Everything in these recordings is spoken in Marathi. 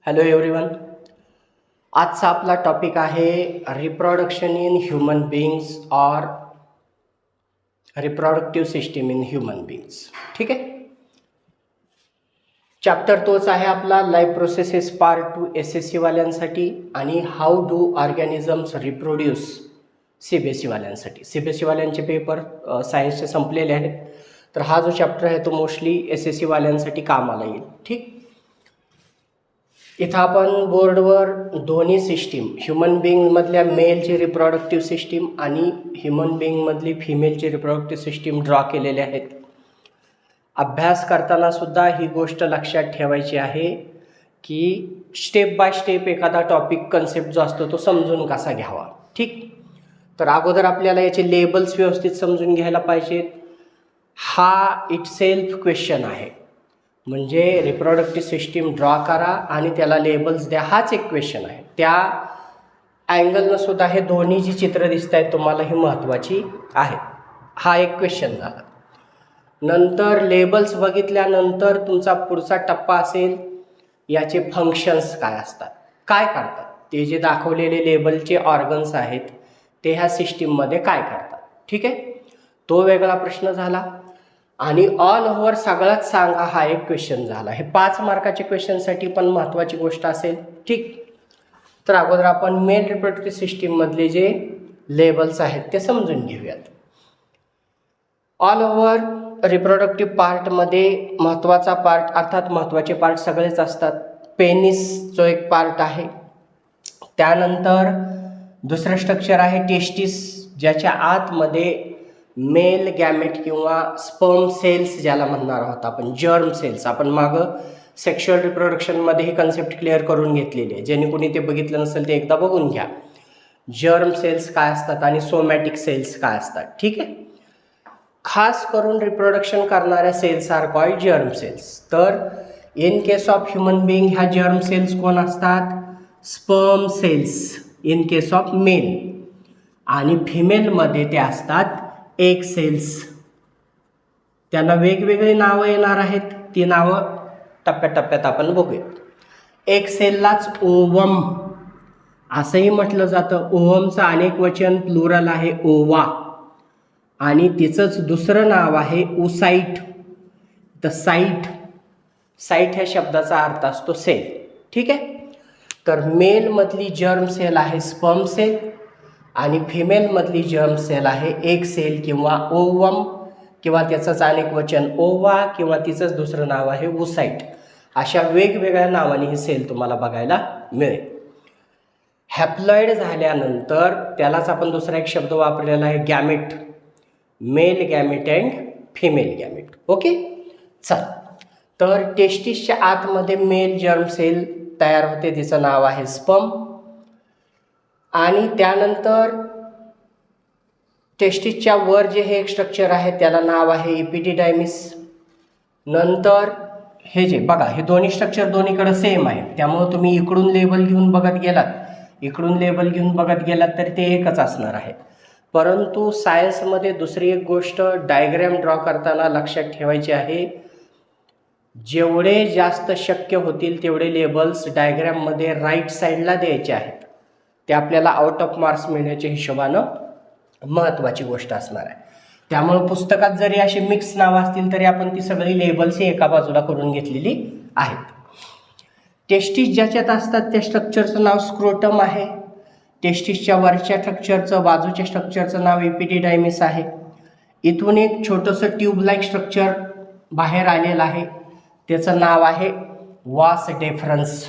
Hello everyone. आजचा आपला टॉपिक आहे रिप्रोडक्शन इन ह्यूमन बीइंग्स और reproductive system in human beings. ठीक आहे. चॅप्टर तोच आहे आपला लाईफ प्रोसेसेस पार्ट 2 SSC वाल्यांसाठी आणि how do organisms reproduce CBSE वाल्यांसाठी. CBSE वाल्यांचे पेपर सायन्सचे संपलेले आहेत, तर हा जो चॅप्टर आहे तो मोस्टली SSC वाल्यांसाठी कामाला येईल. ठीक. इथं आपण बोर्डवर दोन्ही सिस्टीम, ह्युमन बिईंगमधल्या मेलची रिप्रोडक्टिव्ह सिस्टीम आणि ह्युमन बिईंगमधली फिमेलची रिप्रोडक्टिव्ह सिस्टीम ड्रॉ केलेले आहेत. अभ्यास करताना सुद्धा ही गोष्ट लक्षात ठेवायची आहे की स्टेप बाय स्टेप एखादा टॉपिक कन्सेप्ट जो असतो तो समजून कसा घ्यावा. ठीक. तर अगोदर आपल्याला याचे लेबल्स व्यवस्थित समजून घ्यायला पाहिजेत. हा इटसेल्फ क्वेश्चन आहे, म्हणजे रिप्रोडक्टिव्ह सिस्टीम ड्रॉ करा आणि त्याला लेबल्स द्या, हाच एक क्वेश्चन आहे. त्या अँगलनं सुद्धा हे दोन्ही जी चित्र दिसत आहेत तुम्हाला ही महत्त्वाची आहेत. हा एक क्वेश्चन झाला. नंतर लेबल्स बघितल्यानंतर तुमचा पुढचा टप्पा असेल याचे फंक्शन्स काय असतात, काय करतात, ते जे दाखवलेले लेबलचे ऑर्गन्स आहेत ते ह्या सिस्टीममध्ये काय करतात. ठीक आहे, तो वेगळा प्रश्न झाला. आणि ऑल ओव्हर सगळ्यात सांगा हा एक क्वेश्चन झाला. हे 5 मार्काच्या क्वेश्चनसाठी पण महत्त्वाची गोष्ट असेल. ठीक. तर अगोदर आपण मेल रिप्रोडक्टिव्ह सिस्टीममधले जे लेबल्स आहेत ते समजून घेऊयात. ऑल ओव्हर रिप्रोडक्टिव्ह पार्टमध्ये महत्त्वाचा पार्ट, अर्थात महत्त्वाचे पार्ट सगळेच असतात. पेनिस जो एक पार्ट आहे, त्यानंतर दुसरं स्ट्रक्चर आहे टेस्टिस, ज्याच्या आतमध्ये मेल गॅमेट किंवा स्पर्म सेल्स ज्याला म्हणणार आहोत आपण, जर्म सेल्स. आपण मागं सेक्शुअल रिप्रोडक्शनमध्ये ही कन्सेप्ट क्लिअर करून घेतलेली आहे. ज्याने कोणी ते बघितलं नसेल ते एकदा बघून घ्या. जर्म सेल्स काय असतात आणि सोमॅटिक सेल्स काय असतात. ठीक आहे. खास करून रिप्रोडक्शन करणाऱ्या cells are called germ cells. तर in case of human being ह्या जर्म सेल्स कोण असतात? Sperm cells in case of male, आणि फिमेलमध्ये ते असतात एग सेल्स. त्यांना वेगवेगळी नावं येणार आहेत, ती नावं टप्प्याटप्प्यात आपण बघूया. एग सेललाच ओवम असंही म्हटलं जातं. ओवमचं अनेक वचन प्लुरल आहे ओवा, आणि तिचंच दुसरं नाव आहे ओसाइट. तर साइट ह्या शब्दाचा अर्थ असतो सेल. ठीक आहे. तर मेलमधली जर्म सेल आहे स्पर्म सेल आणि फिमेलमधली जर्म सेल आहे एग सेल किंवा ओवम, किंवा त्याचंच अनेक वचन ओवा, किंवा तिचंच दुसरं नाव आहे ओसाइट. अशा वेगवेगळ्या नावाने ही सेल तुम्हाला बघायला मिळेल. हॅप्लॉइड झाल्यानंतर त्यालाच आपण दुसरा एक शब्द वापरलेला आहे gamete, mail gamete and female gamete. Okay. चल, तर टेस्टिसच्या आतमध्ये मेल जर्म सेल तयार होते, तिचं नाव आहे स्पर्म. आणि त्यानंतर टेस्टिसच्या वर जे हे एक स्ट्रक्चर आहे त्याला नाव आहे एपिडिडायमिस. नंतर हे जे बघा, हे दोन्ही स्ट्रक्चर दोन्हीकडे सेम आहेत, त्यामुळे तुम्ही इकडून लेबल घेऊन बघत गेलात, इकडून लेबल घेऊन बघत गेलात तर ते एकच असणार आहे. परंतु सायन्समध्ये दुसरी एक गोष्ट डायग्रॅम ड्रॉ करताना लक्षात ठेवायची आहे, जेवढे जास्त शक्य होतील तेवढे लेबल्स डायग्रॅममध्ये राईट साईडला द्यायचे आहेत. ते आपल्याला आउट ऑफ मार्क्स मिळण्याच्या हिशोबानं महत्त्वाची गोष्ट असणार आहे. त्यामुळे पुस्तकात जरी अशी मिक्स नावं असतील तरी आपण ती सगळी लेबल्स एका बाजूला करून घेतलेली आहेत. टेस्टिस ज्याच्यात असतात त्या स्ट्रक्चरचं नाव स्क्रोटम आहे. टेस्टिसच्या वरच्या स्ट्रक्चरचं, बाजूच्या स्ट्रक्चरचं नाव एपिडिडायमिस आहे. इथून एक छोटंसं ट्यूब लाईक स्ट्रक्चर बाहेर आलेलं आहे, त्याचं नाव आहे वास डेफरन्स.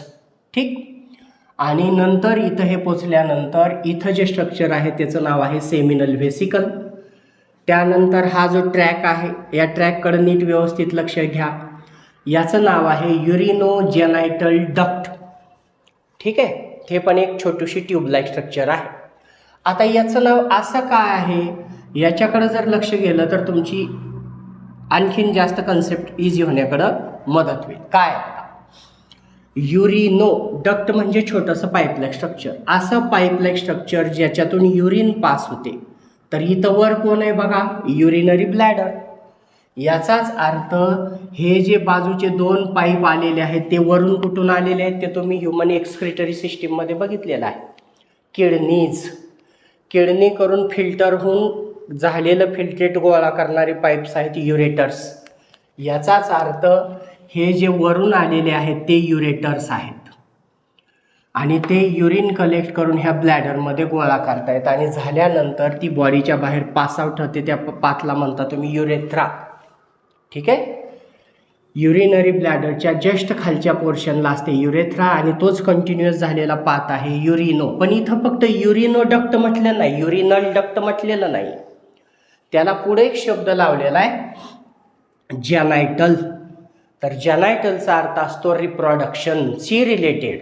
ठीक. आणि नंतर इथं हे पोचल्यानंतर इथं जे स्ट्रक्चर आहे त्याचं नाव आहे सेमिनल व्हेसिकल. त्यानंतर हा जो ट्रॅक आहे, या ट्रॅककडे नीट व्यवस्थित लक्ष घ्या, याचं नाव आहे युरिनोजेनायटल डक्ट. ठीक आहे. हे पण एक छोटीशी ट्यूबलाईक स्ट्रक्चर आहे. आता याचं नाव असं काय आहे याच्याकडे जर लक्ष गेलं तर तुमची आणखीन जास्त कन्सेप्ट इझी होण्याकडं मदत होईल. काय युरिनो डक्ट म्हणजे छोटंसं पाईपलाईक स्ट्रक्चर. असं पाईपलाईक स्ट्रक्चर ज्याच्यातून युरिन पास होते. तर इथं वर कोण आहे बघा, युरिनरी ब्लॅडर. याचाच अर्थ हे जे बाजूचे 2 पाईप आलेले आहेत ते वरून कुठून आलेले आहेत ते तुम्ही ह्युमन एक्सक्रिटरी सिस्टीममध्ये बघितलेलं आहे. किडनी करून फिल्टर होऊन झालेलं फिल्ट्रेट गोळा करणारे पाईप्स आहेत युरेटर्स. याचाच अर्थ हे जे वरून आलेले आहेत ते युरेटर्स आहेत आणि ते युरिन कलेक्ट करून ह्या ब्लॅडरमध्ये गोळा करतायत आणि झाल्यानंतर ती बॉडीच्या बाहेर पास आउट होते. त्या पाथला म्हणता तुम्ही युरेथ्रा. ठीक आहे. युरिनरी ब्लॅडरच्या जस्ट खालच्या पोर्शनला असते युरेथ्रा आणि तोच कंटिन्युअस झालेला पाथ आहे युरिनो. पण इथं फक्त युरिनो डक्ट म्हटलं नाही, युरिनल डक्ट म्हटलेलं नाही, त्याला पुढे एक शब्द लावलेला आहे जेनायटल. तर जेनायटलचा अर्थ असतो रिप्रोडक्शनशी रिलेटेड.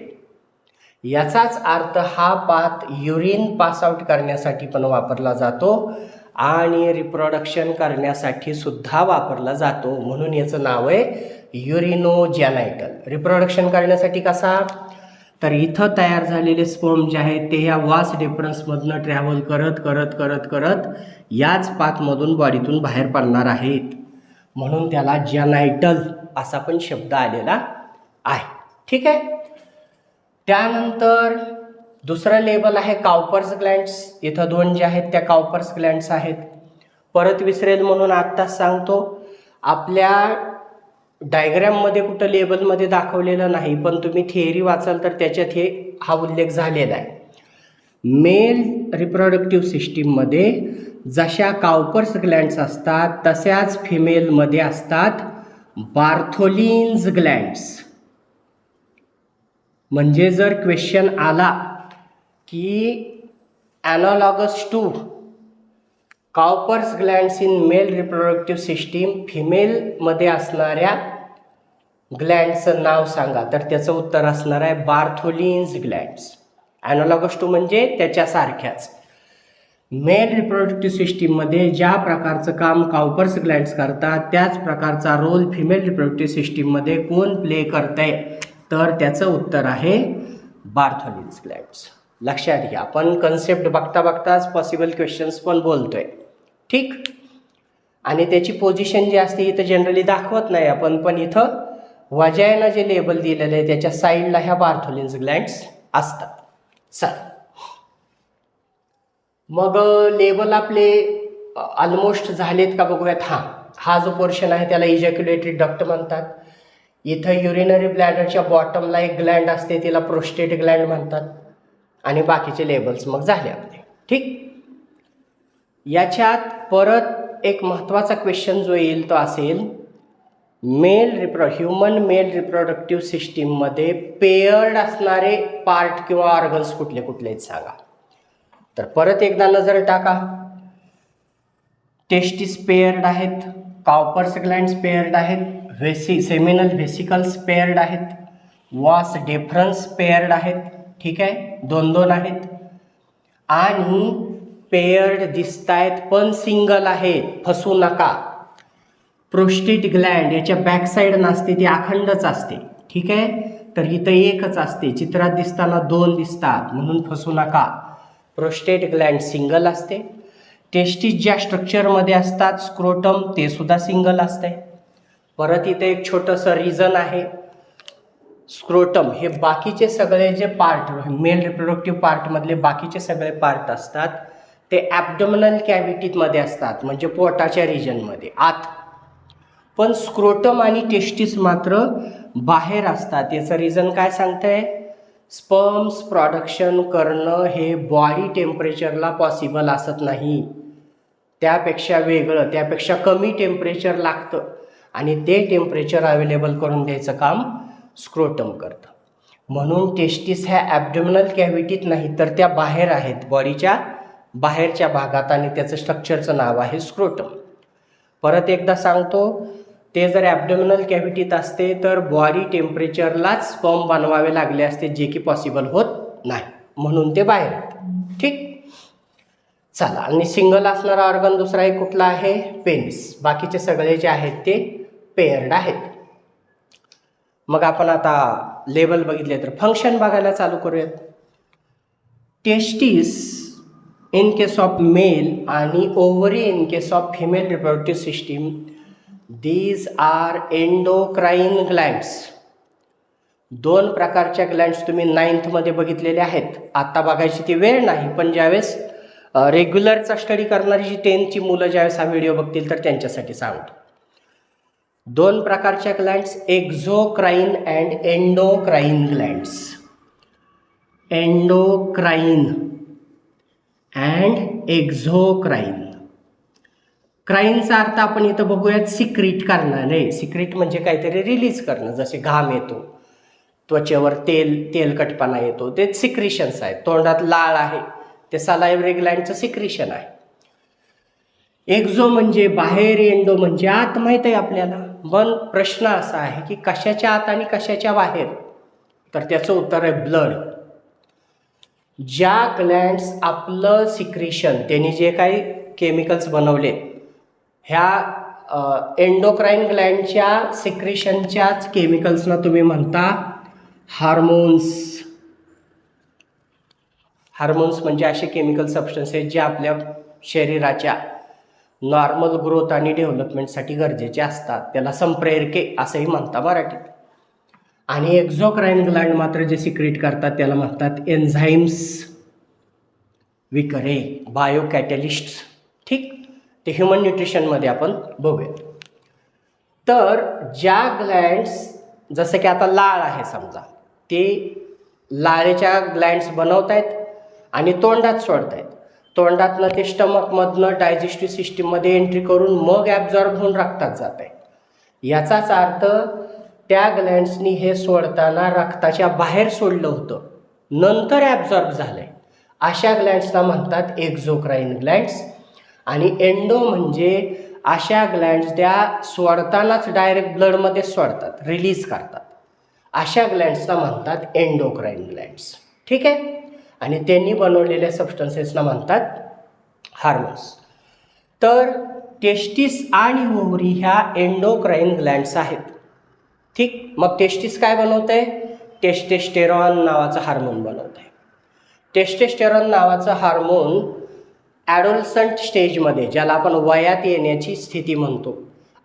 याचाच अर्थ हा पाथ युरिन पास आउट करण्यासाठी पण वापरला जातो आणि रिप्रोडक्शन करण्यासाठी सुद्धा वापरला जातो. म्हणून याचं नाव आहे युरिनोजेनायटल. रिप्रोडक्शन करण्यासाठी कसा, तर इथं तयार झालेले स्पर्म जे आहेत ते ह्या वास डिफरन्समधनं ट्रॅव्हल करत करत करत करत याच पाथमधून बॉडीतून बाहेर पडणार आहेत. म्हणून त्याला जेनायटल असा पण शब्द आलेला आहे. ठीक आहे. त्यानंतर दुसरं लेबल आहे काउपर्स ग्लँड्स. इथं 2 जे आहेत त्या काउपर्स ग्लँड्स आहेत. परत विसरेल म्हणून आत्ताच सांगतो, आपल्या डायग्रॅममध्ये कुठं लेबलमध्ये दाखवलेलं नाही, पण तुम्ही थिअरी वाचाल तर त्याच्यात हा उल्लेख झालेला आहे. मेल रिप्रोडक्टिव्ह सिस्टीममध्ये जशा काउपर्स ग्लँड्स असतात तशाच फिमेलमध्ये असतात बार्थोलिन्स ग्लँड्स. म्हणजे जर क्वेश्चन आला की analogous to Cowper's glands in male reproductive system, फिमेलमध्ये असणाऱ्या ग्लँड्सचं नाव सांगा, तर त्याचं उत्तर असणार आहे बार्थोलिन्स ग्लँड्स. ॲनालॉगस टू म्हणजे त्याच्यासारख्याच. मेल रिप्रोडक्टिव्ह सिस्टीममध्ये ज्या प्रकारचं काम काउपर्स ग्लँड्स करतात त्याच प्रकारचा रोल फिमेल रिप्रोडक्टिव्ह सिस्टीममध्ये कोण प्ले करतंय, तर त्याचं उत्तर आहे बार्थोलिन्स ग्लँड्स. लक्षात घ्या, आपण कन्सेप्ट बघता बघताच पॉसिबल क्वेश्चन्स पण बोलतोय. ठीक. आणि त्याची पोझिशन जी असते इथं जनरली दाखवत नाही आपण, पण इथं वजायनं जे लेबल दिलेलं आहे त्याच्या साईडला ह्या बार्थोलिन्स ग्लँड्स असतात. चल मग लेबल आपले ऑलमोस्ट झालेत का बघूयात. हा जो पोर्शन आहे त्याला इजॅक्युलेटरी डक्ट म्हणतात. इथं युरिनरी ब्लॅडरच्या बॉटमला एक ग्लँड असते, तिला प्रोस्टेट ग्लँड म्हणतात. आणि बाकीचे लेबल्स मग झाले आपले. ठीक. याच्यात परत एक महत्त्वाचा क्वेश्चन जो येईल तो असेल ह्युमन मेल रिप्रोडक्टिव्ह सिस्टीममध्ये पेयर्ड असणारे पार्ट किंवा ऑर्गन्स कुठले कुठले आहेत सांगा. तर परत एकदा नजर टाका. टेस्टिस पेयर्ड आहेत, काउपर्स ग्लँड्स पेयर्ड आहेत, सेमिनल व्हेसिकल्स पेयर्ड आहेत, वास डेफरन्स पेयर्ड आहेत. ठीक आहे, 2-2 आहेत. आणि पेयर्ड दिसतायत पण सिंगल आहेत, फसू नका. प्रोस्टेट ग्लँड याच्या बॅकसाईड नसते, ती अखंडच असते. ठीक आहे, तर इथं एकच असते, चित्रात दिसताना 2 दिसतात म्हणून फसू नका. प्रोस्टेट ग्लँड सिंगल असते. टेस्टिस ज्या स्ट्रक्चरमध्ये असतात स्क्रोटम ते सुद्धा सिंगल असते. परत इथे एक छोटंसं रिझन आहे. स्क्रोटम हे बाकीचे सगळे जे पार्ट मेल रिप्रोडक्टिव्ह पार्टमधले बाकीचे सगळे पार्ट असतात ते ॲब्डोमिनल कॅव्हिटीमध्ये असतात, म्हणजे पोटाच्या रिजनमध्ये आत. पण स्क्रोटम आणि टेस्टिस मात्र बाहेर असतात. याचं रिझन काय सांगतंय, स्पर्म्स प्रोडक्शन करणं हे बॉडी टेम्परेचरला पॉसिबल असत नाही. त्यापेक्षा वेगळं, त्यापेक्षा कमी टेम्परेचर लागतं आणि ते टेम्परेचर अवेलेबल करून द्यायचं काम स्क्रोटम करतं. म्हणून टेस्टिस ह्या ॲब्डोमिनल कॅव्हिटीत नाही तर त्या बाहेर आहेत, बॉडीच्या बाहेरच्या भागात, आणि त्याचं स्ट्रक्चरचं नाव आहे स्क्रोटम. परत एकदा सांगतो, ते जर ॲब्डोमिनल कॅव्हिटीत असते तर बॉडी टेम्परेचरलाच स्पर्म बनवावे लागले असते, जे की पॉसिबल होत नाही, म्हणून ते बाहेर आहेत. ठीक. चला, आणि सिंगल असणारा ऑर्गन दुसरा एक कुठला आहे, पेनिस. बाकीचे सगळे जे आहेत ते पेयर्ड आहेत. मग आपण आता लेबल बघितले तर फंक्शन बघायला चालू करूयात. Testis in case of male आणि ovary in case of female reproductive system these are endocrine glands. दोन प्रकारच्या ग्लँड्स तुम्ही 9th मध्ये बघितलेले आहेत. आता बघायची ती वेळ नाही, पण ज्यावेळेस रेग्युलरचा स्टडी करणारी जी 10th ची मुलं ज्यावेळेस हा व्हिडिओ बघतील तर त्यांच्यासाठी सांगतो. दोन प्रकारच्या glands, exocrine and endocrine glands. Endocrine and exocrine. क्राईनचा अर्थ आपण इथं बघूयात सिक्रीट करणारे. सिक्रीट म्हणजे काहीतरी रिलीज करणं, जसे घाम येतो, त्वचेवर तेलकटपणा येतो, ते सिक्रिशन्स आहेत. तोंडात लाळ आहे, ते सलायव्हरी ग्लँडचं सिक्रिशन आहे. एक्झो म्हणजे बाहेर, एंडो म्हणजे आत. माहीत आहे आपल्याला. पण प्रश्न असा आहे की कशाच्या आत आणि कशाच्या बाहेर, तर त्याचं उत्तर आहे ब्लड. ज्या ग्लँड्स आपलं सिक्रिशन, त्यांनी जे काही केमिकल्स बनवले, ह्या एंडोक्राइन ग्लँडच्या सिक्रिशनच्याच केमिकल्सना तुम्ही म्हणता हार्मोन्स. हार्मोन्स म्हणजे असे केमिकल सबस्टन्स आहेत जे आपल्या शरीराच्या नॉर्मल ग्रोथ आणि डेव्हलपमेंटसाठी गरजेचे असतात. त्याला संप्रेरके असंही म्हणता मराठीत. आणि एक्झोक्राइन ग्लँड मात्र जे सिक्रेट करतात त्याला म्हणतात एन्झाईम्स, विकरे, बायोकॅटलिस्ट्स. ठीक, ते ह्युमन न्यूट्रिशनमध्ये आपण बघूया. तर ज्या ग्लँड्स, जसं की आता लाळ आहे समजा, ते लाळेच्या ग्लँड्स बनवत आहेत आणि तोंडात सोडत आहेत. तोंडातनं ते स्टमकमधनं डायजेस्टिव्ह सिस्टीममध्ये एंट्री करून मग ॲब्झॉर्ब होऊन रक्तात जात आहे. याचाच अर्थ त्या ग्लँड्सनी हे सोडताना रक्ताच्या बाहेर सोडलं होतं, नंतर ॲब्झॉर्ब झालं आहे. अशा ग्लँड्सना म्हणतात एक्झोक्राइन ग्लँड्स. आणि एंडो म्हणजे अशा ग्लँड्स त्या सोडतानाच डायरेक्ट ब्लडमध्ये सोडतात, रिलीज करतात. अशा ग्लँड्सना म्हणतात एंडोक्राइन ग्लँड्स. ठीक आहे. आणि त्यांनी बनवलेल्या सबस्टन्सेसना म्हणतात हार्मोन्स. तर टेस्टिस आणि ओव्हरी ह्या एंडोक्राइन ग्लँड्स आहेत. ठीक, मग टेस्टिस काय बनवत आहे? टेस्टेस्टेरॉन नावाचं हार्मोन बनवत आहे. टेस्टेस्टेरॉन नावाचं हार्मोन ॲडोलसंट स्टेजमध्ये, ज्याला आपण वयात येण्याची स्थिती म्हणतो,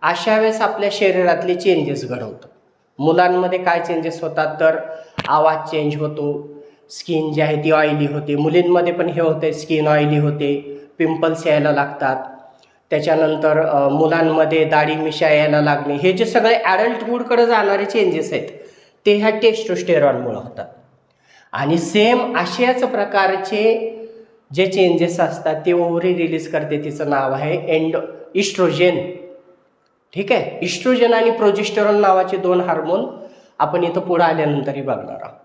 अशा वेळेस आपल्या शरीरातले चेंजेस घडवतं. मुलांमध्ये काय चेंजेस होतात, तर आवाज चेंज होतो, स्किन जी आहे ती ऑइली होते. मुलींमध्ये पण हे होते, स्किन ऑइली होते, पिंपल्स यायला लागतात. त्याच्यानंतर मुलांमध्ये दाढी मिशा यायला लागणे. हे जे सगळे ॲडल्टहूडकडे जाणारे चेंजेस आहेत ते ह्या टेस्टोस्टेरॉनमुळे होतात. आणि सेम अशाच प्रकारचे जे चेंजेस असतात ते ओव्हरी रिलीज करते, तिचं नाव आहे इस्ट्रोजेन. ठीक आहे. इस्ट्रोजेन आणि प्रोजेस्टेरॉन नावाचे दोन हार्मोन आपण इथं पुढे आल्यानंतरही बघणार आहोत.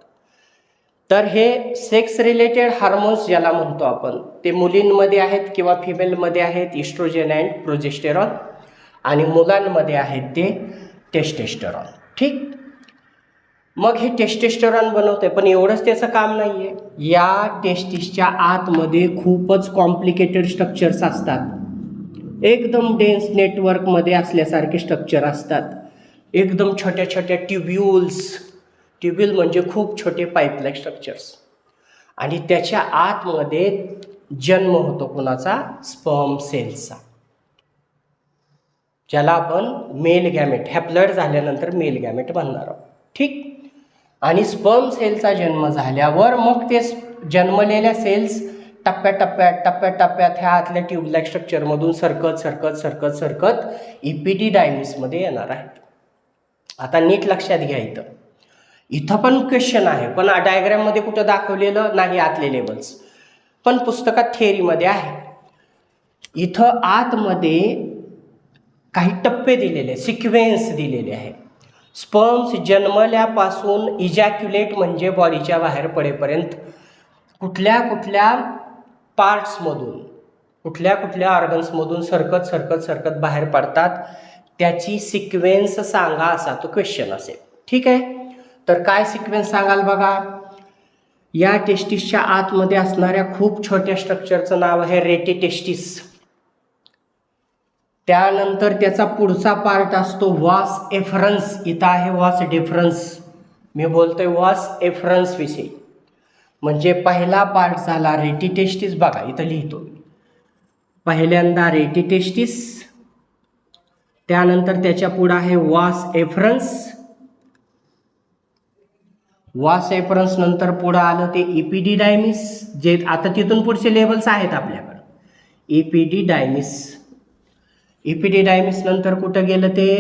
तर हे सेक्स रिलेटेड हार्मोन्स ज्याला म्हणतो आपण, ते मुलींमध्ये आहेत किंवा फिमेलमध्ये आहेत इस्ट्रोजेन अँड प्रोजेस्टेरॉन, आणि मुलांमध्ये आहेत ते टेस्टेस्टेरॉन. ठीक, मग हे टेस्टेस्टेरॉन बनवते, पण एवढंच त्याचं काम नाही आहे. या टेस्टिसच्या आतमध्ये खूपच कॉम्प्लिकेटेड स्ट्रक्चर्स असतात. एकदम डेन्स नेटवर्कमध्ये असल्यासारखे स्ट्रक्चर असतात. एकदम छोट्या छोट्या ट्युब्यूल म्हणजे खूप छोटे पाईपलाईक स्ट्रक्चर्स. आणि त्याच्या आतमध्ये जन्म होतो कुणाचा? स्पर्म सेल्सचा, ज्याला आपण मेल गॅमेट, हॅप्लॉइड झाल्यानंतर मेल गॅमेट म्हणणार आहोत. ठीक, आणि स्पर्म सेलचा जन्म झाल्यावर मग ते जन्मलेल्या सेल्स टप्प्याटप्प्यात ह्या आतल्या ट्यूबलाईक स्ट्रक्चरमधून सरकत इपिडिडायमिसमध्ये येणार आहेत. आता नीट लक्षात घ्या, इथं पण क्वेश्चन आहे, पण डायग्राममध्ये कुठं दाखवलेलं नाही आतले लेवल्स, पण पुस्तकात थेअरीमध्ये आहे. इथं आतमध्ये काही टप्पे दिलेले, सिक्वेन्स दिलेले आहे. स्पर्म्स जन्मल्यापासून इजॅक्युलेट म्हणजे बॉडीच्या बाहेर पडेपर्यंत कुठल्या कुठल्या पार्ट्समधून, कुठल्या कुठल्या ऑर्गन्समधून सरकत बाहेर पडतात, त्याची सिक्वेन्स सांगा, असा तो क्वेश्चन असेल. ठीक आहे. तर काय सिक्वेन्स सांगाल बघा. या टेस्टिसच्या आतमध्ये असणाऱ्या खूप छोट्या स्ट्रक्चरचं नाव आहे रेटिटेस्टिस. त्यानंतर त्याचा पुढचा पार्ट असतो वास एफरन्स. इथं आहे वास डिफरन्स, मी बोलतोय वास एफरन्स विषयी. म्हणजे पहिला पार्ट झाला रेटिटेस्टिस. बघा इथं लिहितो, पहिल्यांदा रेटिटेस्टिस, त्यानंतर त्याच्या पुढे आहे वास एफरन्स. वास एफरन्स नंतर पुढे आलं ते इपिडिडायमिस, जे आता तिथून पुढचे लेबल्स आहेत आपल्याकडे. इपिडिडायमिस. इपिडिडायमिस नंतर कुठं गेलं ते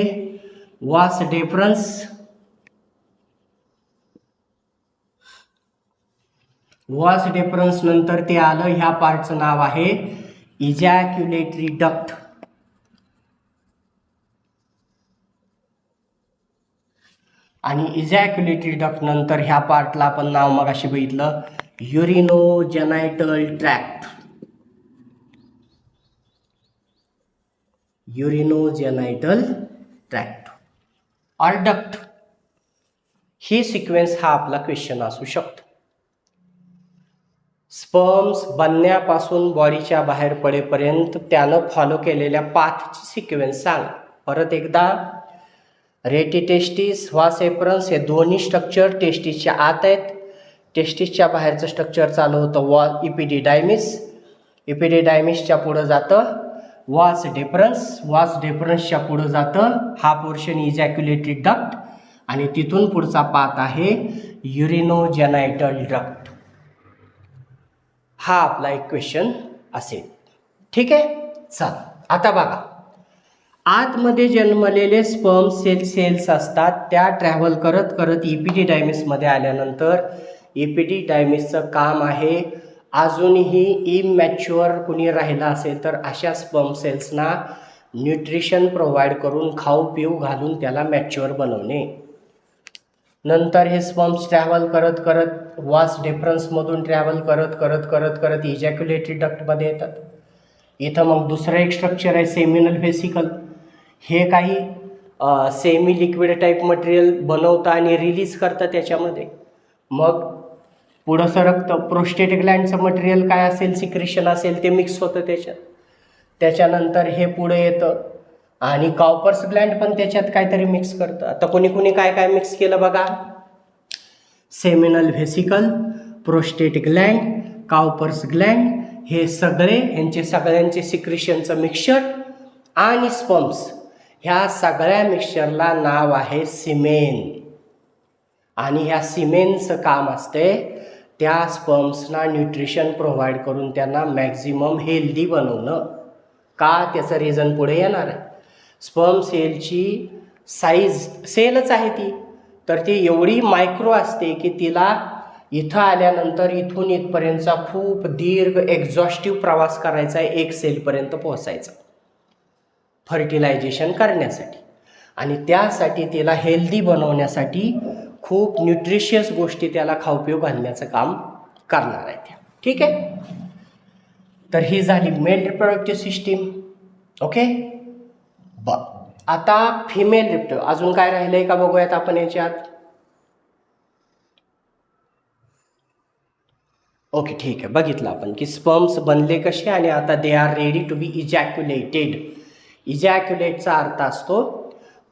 वास डेफरन्स. वास डेफरन्स नंतर ते आलं, ह्या पार्टचं नाव आहे इजॅक्युलेटरी डक्ट. आणि इजॅक्युलेटरी डक्ट नंतर ह्या पार्टला आपण नाव मगाशी बघितलं urinogenital tract. Urinogenital tract or duct. ही सिक्वेन्स हा आपला क्वेश्चन असू शकतो. स्पर्म्स बनण्यापासून बॉडीच्या बाहेर पडेपर्यंत त्यानं फॉलो केलेल्या पाथची सिक्वेन्स सांग. परत एकदा, रेटी टेस्टिस, वास एफरन्स हे दोन्ही स्ट्रक्चर टेस्टिसच्या आत आहेत. टेस्टिसच्या बाहेरचं स्ट्रक्चर चालू होतं इपिडिडायमिस. इपिडिडायमिसच्या पुढं जातं वास डेफरन्स. वास डेफरन्सच्या पुढं जातं हा पोर्शन इजॅक्युलेटरी डक्ट. आणि तिथून पुढचा पाथ आहे युरिनोजेनायटल डक्ट. हा आपला एक क्वेश्चन असेल. ठीक आहे. चल आता बघा, आतमध्ये जन्मलेले स्पर्म सेल्स असतात, त्या ट्रॅव्हल करत करत इपिडिडायमिसमध्ये आल्यानंतर इपिडिडायमिसचं काम आहे, अजूनही इमॅच्युअर कुणी राहिला असेल तर अशा स्पर्म सेल्सना न्यूट्रिशन प्रोव्हाइड करून खाऊ पिऊ घालून त्याला मॅच्युअर बनवणे. नंतर हे स्पर्म्स ट्रॅव्हल करत करत वास डेफरन्समधून ट्रॅव्हल करत करत करत करत इजॅक्युलेटरी डक्टमध्ये येतात. इथं मग दुसरं एक स्ट्रक्चर आहे सेमिनल व्हेसिकल. हे काही सेमी लिक्विड टाईप मटेरियल बनवतं आणि रिलीज करतं त्याच्यामध्ये. मग पुढं सरकतं, प्रोस्टेट ग्लँडचं मटेरियल काय असेल, सिक्रेशन असेल ते मिक्स होतं त्याच्यात. त्याच्यानंतर हे पुढे येतं आणि कॉपर्स ग्लँड पण त्याच्यात काहीतरी मिक्स करतं. आता कोणी कोणी काय काय मिक्स केलं बघा, seminal vesicle, prostate gland, Cowper's gland, हे सगळे यांचे सगळ्यांचे सिक्रेशनचं मिक्सचर आणि स्पर्म्स, ह्या सगळ्या मिक्सचरला नाव आहे सिमेन. आणि ह्या सिमेनचं काम असते त्या स्पर्म्सना न्यूट्रिशन प्रोव्हाइड करून त्यांना मॅक्झिमम हेल्दी बनवणं. का, त्याचं रिझन पुढे येणार आहे. स्पर्म सेलची साईज, सेलच आहे ती, तर ती एवढी मायक्रो असते की तिला इथं आल्यानंतर इथून इथपर्यंतचा खूप दीर्घ एक्झॉस्टिव्ह प्रवास करायचा आहे, एक सेलपर्यंत पोहोचायचा फर्टिलायझेशन करण्यासाठी. आणि त्यासाठी तिला हेल्दी बनवण्यासाठी खूप न्यूट्रिशियस गोष्टी त्याला खाऊ पिऊ घालण्याचं काम करणार आहे त्या. ठीक आहे. तर ही झाली मेल रिप्रोडक्टिव्ह सिस्टीम. ओके. आता फिमेल रिप्रोडक्टिव्ह अजून काय राहिलंय का बघूयात आपण याच्यात. ओके, ठीक आहे. बघितलं आपण की स्पर्म्स बनले कसे आणि आता they are ready to be इजॅक्युलेटेड. इजॅक्युलेटचा अर्थ असतो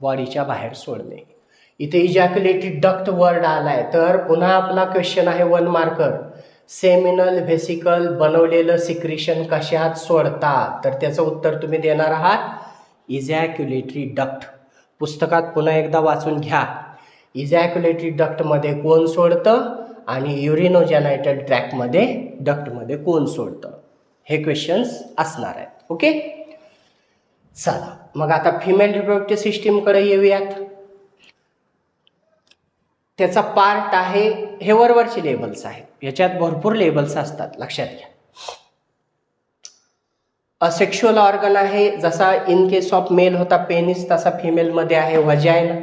बॉडीच्या बाहेर सोडणे. इथे इजॅक्युलेटरी डक्ट वर्ड आलाय, तर पुन्हा आपला क्वेश्चन आहे 1 मार्कर. सेमिनल व्हेसिकल बनवलेलं सिक्रेशन कशात सोडतात, तर त्याचं उत्तर तुम्ही देणार आहात इजॅक्युलेटरी डक्ट. पुस्तकात पुन्हा एकदा वाचून घ्या. इजॅक्युलेटरी डक्टमध्ये कोण सोडतं आणि युरिनोजेनायटल ट्रॅक्टमध्ये डक्टमध्ये कोण सोडतं, हे क्वेश्चन्स असणार आहेत. ओके. चला मग आता फिमेल रिप्रोडक्टिव्ह सिस्टीमकडे येऊयात. त्याचा पार्ट आहे, हे वरवरचे लेबल्स आहेत, याच्यात भरपूर लेबल्स असतात, लक्षात घ्या. असेक्शुअल ऑर्गन आहे, जसा इन केस ऑफ मेल होता पेनिस, तसा फिमेलमध्ये आहे व्हजाइना.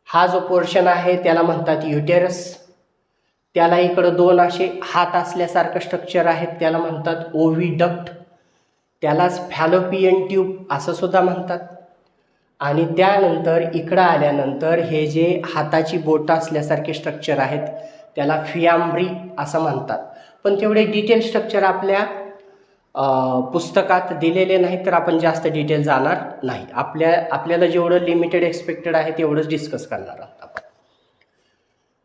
हा जो पोर्शन आहे त्याला म्हणतात युटेरस. त्याला इकडं 2 असे हात असल्यासारखं स्ट्रक्चर आहेत, त्याला म्हणतात ओव्हिडक्ट. त्यालाच फॅलोपियन ट्यूब असं सुद्धा म्हणतात. आणि त्यानंतर इकडं आल्यानंतर हे जे हाताची बोटं असल्यासारखे स्ट्रक्चर आहेत त्याला फियाम्ब्री असं म्हणतात. पण तेवढे डिटेल स्ट्रक्चर आपल्या पुस्तकात दिलेले नाही, तर आपण जास्त डिटेल जाणार नाही. आपल्याला जेवढं लिमिटेड एक्सपेक्टेड आहे तेवढंच डिस्कस करणार आहोत आपण.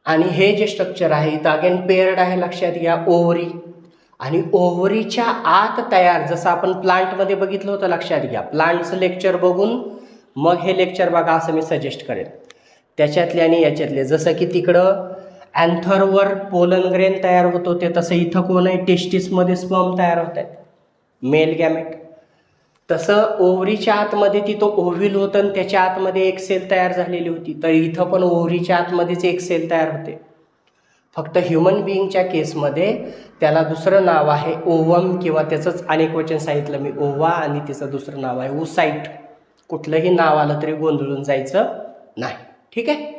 आणि हे जे स्ट्रक्चर आहे इथं अगेन पेअर्ड आहे, लक्षात घ्या. ओव्हरी आणि ओव्हरीच्या आत तयार, जसं आपण प्लांटमध्ये बघितलं होतं, लक्षात घ्या. प्लांटचं लेक्चर बघून मग हे लेक्चर बघा असं मी सजेस्ट करेन. त्याच्यातले आणि याच्यातले, जसं की तिकडं अँथरवर पोलन ग्रेन तयार होत होते, तसं इथं कोण आहे, टेस्टिसमध्ये स्पर्म तयार होत आहेत, मेल गॅमेट. तसं ओव्हरीच्या आतमध्ये तिथं ओव्हिल होतं आणि त्याच्या आतमध्ये एक सेल तयार झालेली होती. तर इथं पण ओव्हरीच्या आतमध्येच एक सेल तयार होते. फक्त ह्युमन बिईंगच्या केसमध्ये त्याला दुसरं नाव आहे ओवम, किंवा त्याचंच अनेक वचन सांगितलं मी, ओवा, आणि तिचं दुसरं नाव आहे ओसाईट. कुठलंही नाव आलं तरी गोंधळून जायचं नाही. ठीक आहे.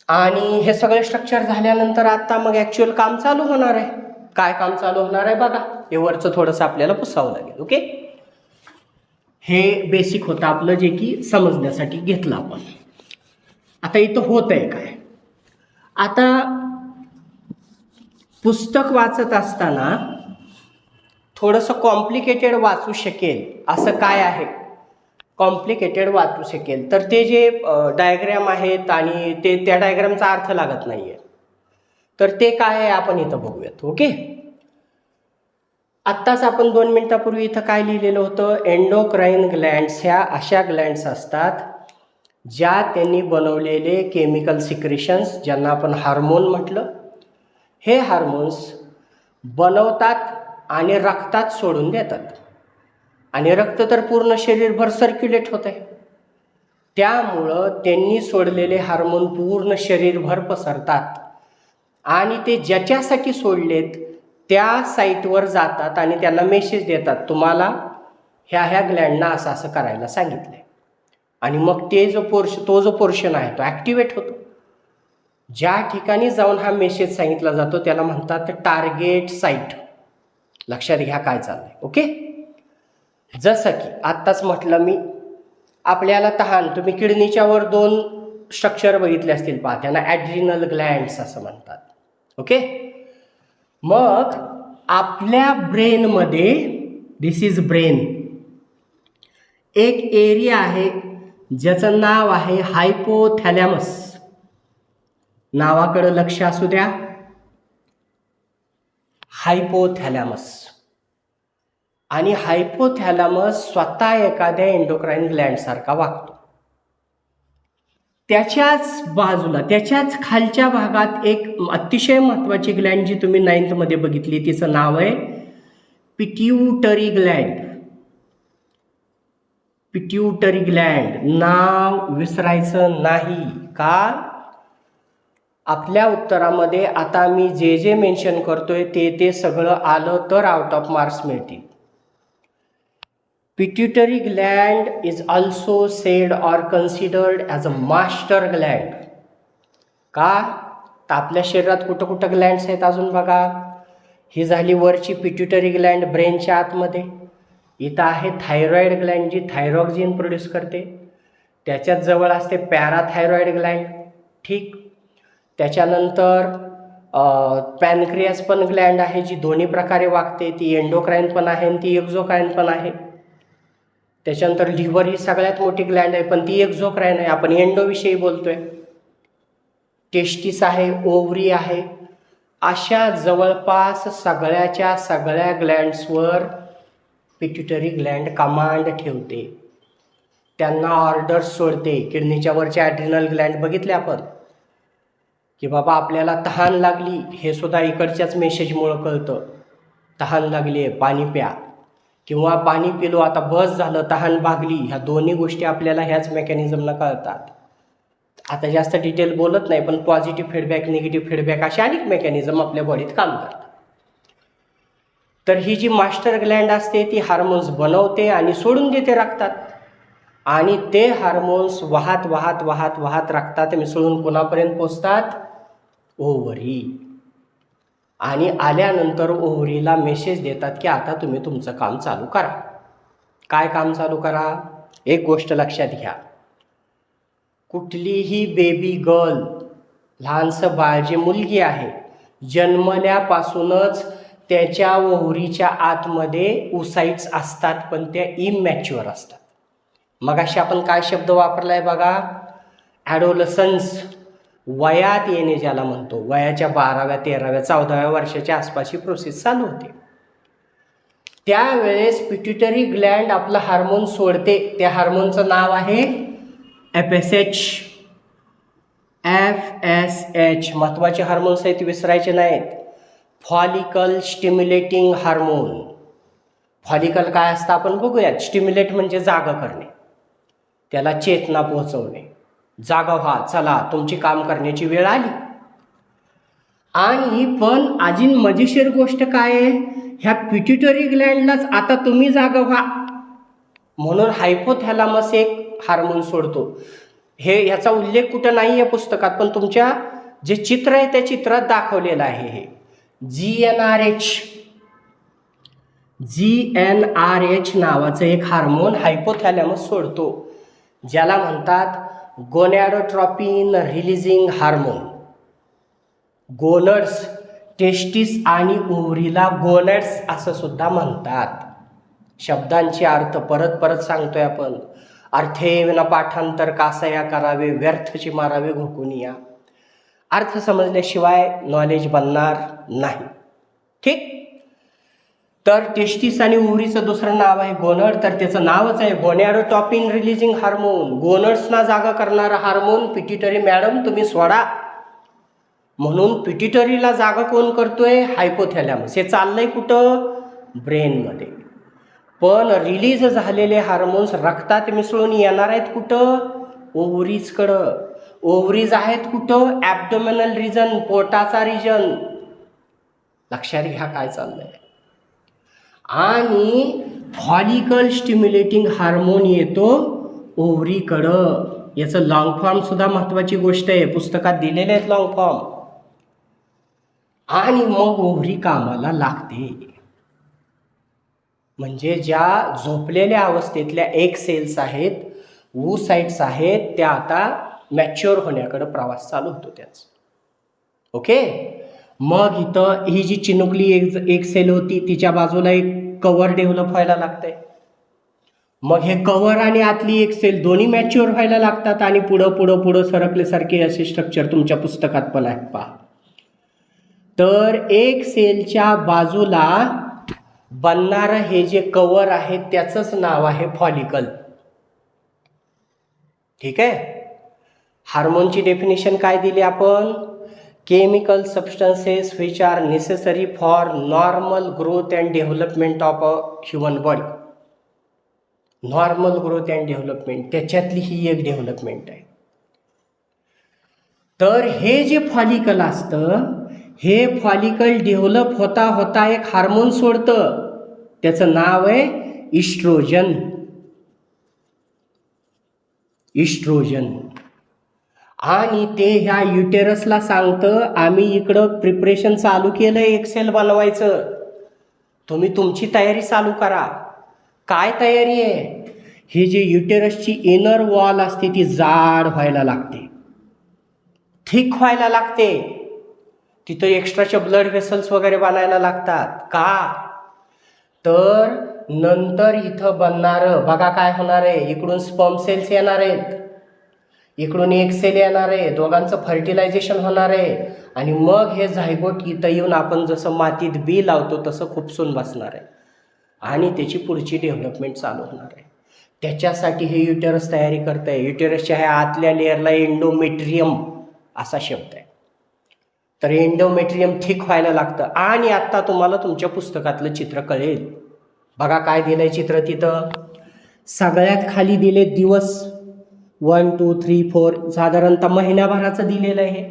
आणि हे सगळे स्ट्रक्चर झाल्यानंतर आता मग ॲक्च्युअल काम चालू होणार आहे. काय काम चालू होणार आहे बघा, हे वरचं थोडंसं आपल्याला पुसावं लागेल. ओके, हे बेसिक होतं आपलं, जे की समजण्यासाठी घेतलं आपण. आता इथं होत आहे काय, आता पुस्तक वाचत असताना थोडंसं कॉम्प्लिकेटेड वाचू शकेल असं काय आहे, कॉम्प्लिकेटेड वाचू शकेल तर ते जे डायग्रॅम आहेत आणि ते त्या डायग्रॅमचा अर्थ लागत नाही आहे, तर ते काय आहे आपण इथं बघूयात. ओके, आत्ताच आपण 2 मिनिटापूर्वी इथं काय लिहिलेलं होतं, एंडोक्राईन ग्लँड्स ह्या अशा ग्लँड्स असतात ज्या त्यांनी बनवलेले केमिकल सिक्रेशन्स, ज्यांना आपण हार्मोन म्हटलं, हे हार्मोन्स बनवतात आणि रक्तात सोडून देतात. आणि रक्त तर पूर्ण शरीरभर सर्क्युलेट होत आहे, त्यामुळं त्यांनी सोडलेले हार्मोन पूर्ण शरीरभर पसरतात आणि ते ज्याच्यासाठी सोडलेत त्या साईटवर जातात आणि त्यांना मेसेज देतात, तुम्हाला ह्या ग्लँडना असं असं करायला सांगितलं आहे. आणि मग तो जो पोर्शन आहे तो ॲक्टिवेट होतो. ज्या ठिकाणी जाऊन हा मेसेज सांगितला जातो त्याला म्हणतात टार्गेट साईट. लक्षात घ्या काय चाललंय. ओके, जसं की आत्ताच म्हटलं मी, आपल्याला तहान, तुम्ही किडनीच्या वर 2 स्ट्रक्चर बघितले असतील पहा, त्यांना ॲड्रिनल ग्लँड्स असं म्हणतात. ओके, मग आपल्या ब्रेनमध्ये, दिस इज ब्रेन, एक एरिया आहे ज्याचं नाव आहे हायपोथॅलॅमस. नावाकडं लक्ष असू द्या, हायपोथॅलॅमस. आणि हायपोथॅलॅमस स्वतः एखाद्या एंडोक्राईन ग्लँडसारखा वागतो. त्याच्याच बाजूला, त्याच्याच खालच्या भागात एक अतिशय महत्त्वाची ग्लँड जी तुम्ही 9th मध्ये बघितली, तिचं नाव आहे पिट्यूटरी ग्लँड. पिट्यूटरी ग्लँड नाव विसरायचं नाही. का, आपल्या उत्तरामध्ये आता मी जे जे मेन्शन करतोय ते सगळं आलं तर आउट ऑफ मार्क्स मिळतील. Pituitary Gland is also sed or considered as a master Gland. का, तर आपल्या शरीरात कुठं कुठं ग्लँड्स आहेत अजून बघा. ही झाली वरची पिट्यूटरी ग्लँड ब्रेनच्या आतमध्ये. इथं आहे थायरॉइड ग्लँड जी थायरॉक्सिन प्रोड्यूस करते. त्याच्याच जवळ असते पॅराथायरॉइड ग्लँड. ठीक, त्याच्यानंतर पॅनक्रियास पण ग्लँड आहे जी दोन्ही प्रकारे वागते. ती एंडोक्राईन पण आहे आणि ती एक्झोक्राईन पण आहे. त्याच्यानंतर लिव्हर ही सगळ्यात मोठी ग्लँड आहे पण ती एक्झोक्राईन आहे, आपण एंडोविषयी बोलतोय. टेस्टिस आहे, ओव्हरी आहे. अशा जवळपास सगळ्याच्या सगळ्या ग्लँड्सवर पिट्यूटरी ग्लँड कमांड ठेवते, त्यांना ऑर्डर्स सोडते. किडनीच्या वरचे ॲड्रिनल ग्लँड बघितले आपण की बाबा आपल्याला तहान लागली, हे सुद्धा इकडच्याच मेसेजमुळं कळतं. तहान लागली आहे, पाणी प्या, किंवा पाणी पिलो आता बस झालं, तहान भागली. ह्या दोन्ही गोष्टी आपल्याला ह्याच मेकॅनिझमला कळतात. आता जास्त डिटेल बोलत नाही, पण पॉझिटिव्ह फीडबॅक, निगेटिव्ह फीडबॅक असे अनेक मेकॅनिझम आपल्या बॉडीत काम करतात. तर ही जी मास्टर ग्लँड असते ती हार्मोन्स बनवते आणि सोडून देते रक्तात. आणि ते हार्मोन्स वाहत वाहत वाहत वाहत रक्तात मिसळून कोणापर्यंत पोचतात, ओव्हरी. आणि आल्यानंतर ओव्हरीला मेसेज देतात की आता तुम्ही तुमचं काम चालू करा. काय काम चालू करा, एक गोष्ट लक्षात घ्या. कुठलीही बेबी गर्ल, लहानसं बाळ, जी मुलगी आहे, जन्मल्यापासूनच त्याच्या ओव्हरीच्या आतमध्ये ओसाइट्स असतात, पण त्या इमॅच्युअर असतात. मगाशी आपण काय शब्द वापरलाय बघा, ॲडोलसन्स. वयात येणे ज्याला म्हणतो, वयाच्या 12व्या 13व्या 14व्या वर्षाच्या आसपास ही प्रोसेस चालू होते. त्यावेळेस पिट्युटरी ग्लँड आपलं हार्मोन सोडते. त्या हार्मोनचं नाव आहे FSH. FSH. महत्त्वाचे हार्मोन्स आहेत, विसरायचे नाहीत. Follicle stimulating hormone. फॉलिकल काय असतं आपण बघूयात. स्टिम्युलेट म्हणजे जागा करणे, त्याला चेतना पोहोचवणे, जागा व्हा, चला तुमची काम करण्याची वेळ आली. आणि पण अजून मजेशीर गोष्ट काय आहे, ह्या पिट्युटरी ग्लँडलाच आता तुम्ही जागा व्हा म्हणून हायपोथॅलामस एक हार्मोन सोडतो. ह्याचा उल्लेख कुठं नाही आहे पुस्तकात, पण तुमच्या जे चित्र आहे त्या चित्रात दाखवलेलं आहे. हे GnRH नावाचं एक हार्मोन हायपोथॅलॅमस सोडतो, ज्याला म्हणतात गोनॅडोट्रॉपिन रिलीजिंग हार्मोन. गोनड्स, टेस्टिस आणि ओव्हरीला गोनड्स असं सुद्धा म्हणतात. शब्दांचे अर्थ परत परत सांगतोय आपण. अर्थे विना पाठांतर कासया करावे, व्यर्थची मारावे घोकुनिया. अर्थ समजल्याशिवाय नॉलेज बनणार नाही. ठीक. तर टेस्टिस आणि ओव्हरीचं दुसरं नाव आहे गोनड, तर त्याचं नावच आहे गोनॅडोट्रॉपिन रिलीजिंग हार्मोन. गोनड्सना जागा करणारा हार्मोन पिट्युटरी मॅडम तुम्ही सोडा म्हणून पिट्युटरीला जागा कोण करतोय, हायपोथॅलॅमस. हे चाललंय कुठं, ब्रेनमध्ये. पण रिलीज झालेले हार्मोन्स रक्तात मिसळून येणार आहेत कुठं, ओव्हरीजकडं. ओव्हरीज आहेत कुठं, ॲब्डोमिनल रिजन, पोटाचा रिजन. लक्षात घ्या काय चाललंय. आणि फॉलिकल स्टिम्युलेटिंग हार्मोन येतो ओव्हरीकडं. याचं लॉंग फॉर्म सुद्धा महत्त्वाची गोष्ट आहे, पुस्तकात दिलेले आहेत लॉंग फॉर्म. आणि मग ओव्हरी कामाला लागते. म्हणजे ज्या झोपलेल्या अवस्थेतल्या एक सेल्स आहेत, वूसाइट्स आहेत, त्या आता मॅच्युअर होण्याकडे प्रवास चालू होतो त्याच. ओके. मग इथं ही जी चिनुकली एक सेल होती, तिच्या बाजूला एक कव्हर डेव्हलप व्हायला लागतंय. मग हे कव्हर आणि आतली एक सेल दोन्ही मॅच्युअर व्हायला लागतात आणि पुढं पुढं पुढं सरकल्यासारखे असे स्ट्रक्चर तुमच्या पुस्तकात पण आहेत पहा. तर एक सेलच्या बाजूला बनणारं हे जे कव्हर आहे त्याचंच नाव आहे फॉलिकल. ठीक आहे. हार्मोनची डेफिनेशन काय दिली आपण, chemical substances which are necessary for normal growth and development of a human body. Normal growth and development, त्याच्यातली ही एक डेव्हलपमेंट आहे. तर हे जे फॉलिकल असतं, हे फॉलिकल डेव्हलप होता होता एक हार्मोन सोडतं, त्याचं नाव आहे इस्ट्रोजन. इस्ट्रोजन. आणि ते ह्या युटेरसला सांगतं आम्ही इकडं प्रिपरेशन चालू केलं आहे एक सेल बनवायचं, तुम्ही तुमची तयारी चालू करा. काय तयारी आहे, हे जे युटेरसची इनर वॉल असते ती जाड व्हायला लागते, थिक व्हायला लागते. तिथं एक्स्ट्राचे ब्लड व्हेसल्स वगैरे बनायला लागतात. का तर नंतर इथं बनणारं बघा काय होणार आहे, इकडून स्पर्म सेल्स येणार आहेत, इकडून एक सेल येणार आहे, दोघांचं फर्टिलायझेशन होणार आहे आणि मग हे झायगोट इथं येऊन आपण जसं मातीत बी लावतो तसं खुपसून बसणार आहे आणि त्याची पुढची डेव्हलपमेंट चालू होणार आहे. त्याच्यासाठी हे युटेरस तयारी करत आहे. युटेरसच्या ह्या आतल्या लेअरला एंडोमेट्रियम असा शब्द आहे. तर एंडोमेट्रियम थिक व्हायला लागतं. आणि आत्ता तुम्हाला तुमच्या पुस्तकातलं चित्र कळेल. बघा काय दिलंय चित्र तिथं. सगळ्यात खाली दिले दिवस 1 2 3 4 साधारणतः महिन्याभराचं दिलेलं आहे.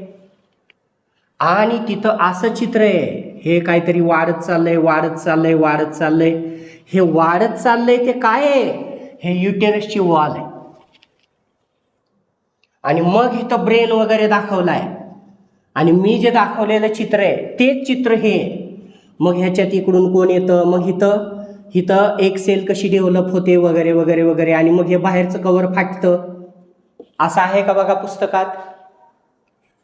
आणि तिथं असं चित्र आहे, हे काहीतरी वाढत चाललंय वाढत चाललंय वाढत चाललंय. हे वाढत चाललंय ते काय आहे, हे युटेरसची वॉल आहे. आणि मग इथं ब्रेन वगैरे दाखवलाय आणि मी जे दाखवलेलं चित्र आहे तेच चित्र हे. मग ह्याच्यात इकडून कोण येतं, मग इथं एक सेल कशी डेव्हलप होते वगैरे वगैरे वगैरे, आणि मग हे बाहेरचं कव्हर फाटतं. असं आहे का बघा पुस्तकात.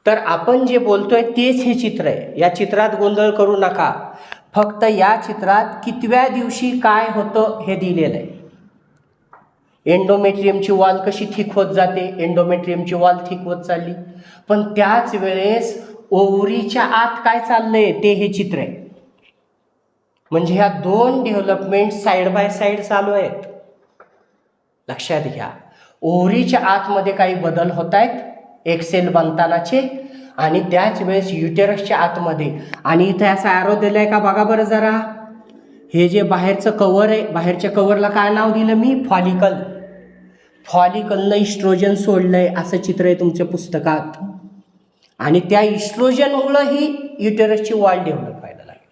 तर आपण जे बोलतोय तेच हे चित्र आहे. या चित्रात गोंधळ करू नका. फक्त या चित्रात कितव्या दिवशी काय होतं हे दिलेलं आहे. एंडोमेट्रियमची वॉल कशी थिक होत जाते, एंडोमेट्रियमची वॉल थिक होत चालली. पण त्याच वेळेस ओव्हरीच्या आत काय चाललंय ते हे चित्र आहे. म्हणजे ह्या दोन डेव्हलपमेंट साईड बाय साईड चालू आहेत. लक्षात घ्या, ओव्हरीच्या आतमध्ये काही बदल होत आहेत एक सेल बनतानाचे, आणि त्याच वेळेस युटेरसच्या आतमध्ये. आणि इथे असा ॲरो दिलाय का बघा बरं जरा. हे जे बाहेरचं कवर आहे, बाहेरच्या कवरला काय नाव दिलं मी, फॉलिकल. फॉलिकलनं इस्ट्रोजन सोडलंय असं चित्र आहे तुमच्या पुस्तकात. आणि त्या इस्ट्रोजनमुळं ही युटेरसची वॉल डेव्हलप व्हायला लागली.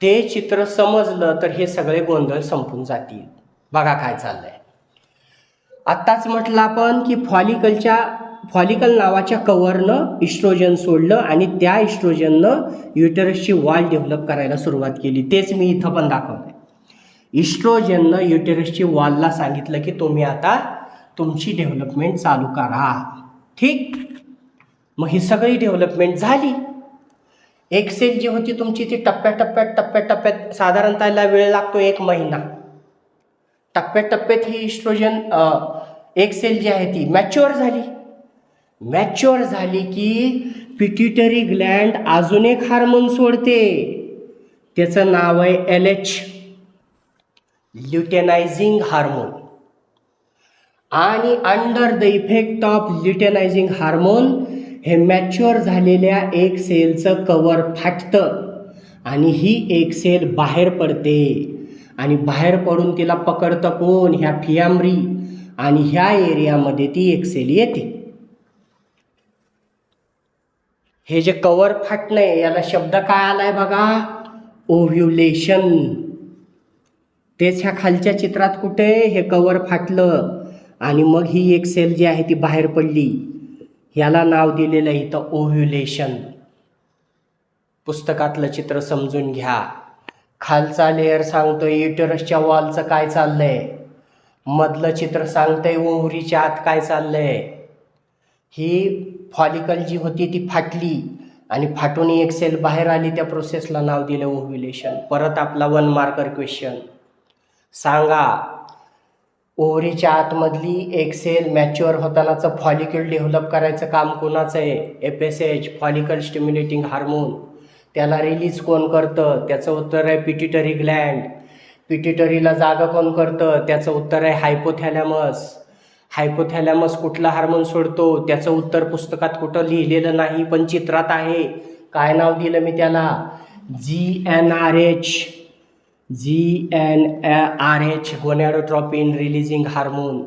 ते चित्र समजलं तर हे सगळे गोंधळ संपून जातील. बघा काय चाललंय. आत्ताच म्हटलं आपण की फॉलिकल नावाच्या कवरनं इस्ट्रोजन सोडलं आणि त्या इस्ट्रोजननं युटेरसची वॉल डेव्हलप करायला सुरुवात केली. तेच मी इथं पण दाखवलंय. इस्ट्रोजननं युटेरसची वॉलला सांगितलं की तुम्ही आता तुमची डेव्हलपमेंट चालू करा. ठीक, मग ही सगळी डेव्हलपमेंट झाली. एक सेल जी होती तुमची ती टप्प्याटप्प्यात साधारणतः वेळ लागतो 1 महिना. टप्प्याटप्प्यात ही इस्ट्रोजन एक सेल जी आहे ती मॅच्युअर झाली. मॅच्युअर झाली की पिट्युटरी ग्लँड अजून एक हार्मोन सोडते. त्याचं नाव आहे LH, ल्युटेनायझिंग हार्मोन. आणि under the effect of luteinizing hormone हे मॅच्युअर झालेल्या एक सेलचं कवर फाटतं आणि ही एक सेल बाहेर पडते. आणि बाहेर पडून तिला पकडतं कोण, ह्या फियामरी. आणि ह्या एरियामध्ये ती एक सेल येते. हे जे कवर फाटणंय याला शब्द काय आलाय बघा, ओव्ह्युलेशन. तेच ह्या खालच्या चित्रात कुठे हे कवर फाटलं आणि मग ही एक सेल जी आहे ती बाहेर पडली. याला नाव दिलेलं आहे इथं ओव्ह्युलेशन. पुस्तकातलं चित्र समजून घ्या. खालचा लेअर सांगतोय युटेरसच्या वॉलचं काय चाललंय, मधलं चित्र सांगतंय ओव्हरीच्या आत काय चाललंय. ही फॉलिकल जी होती ती फाटली आणि फाटून एक सेल बाहेर आली. त्या प्रोसेसला नाव दिलं ओव्ह्युलेशन. परत आपला 1 मार्कर क्वेश्चन सांगा, ओव्हरीच्या आतमधली एक सेल मॅच्युअर होतानाचं फॉलिकल डेव्हलप करायचं काम कोणाचं आहे, FSH, फॉलिकल स्टिम्युलेटिंग हार्मोन. त्याला रिलीज कोण करतं, त्याचं उत्तर आहे पिट्युटरी ग्लँड. पिट्युटरीला जागा कोण करतं, त्याचं उत्तर आहे हायपोथॅलॅमस. हायपोथॅलॅमस कुठला हार्मोन सोडतो, त्याचं उत्तर पुस्तकात कुठं लिहिलेलं नाही पण चित्रात आहे. काय नाव दिलं मी त्याला, GnRH. GnRH, gonadotropin releasing hormone.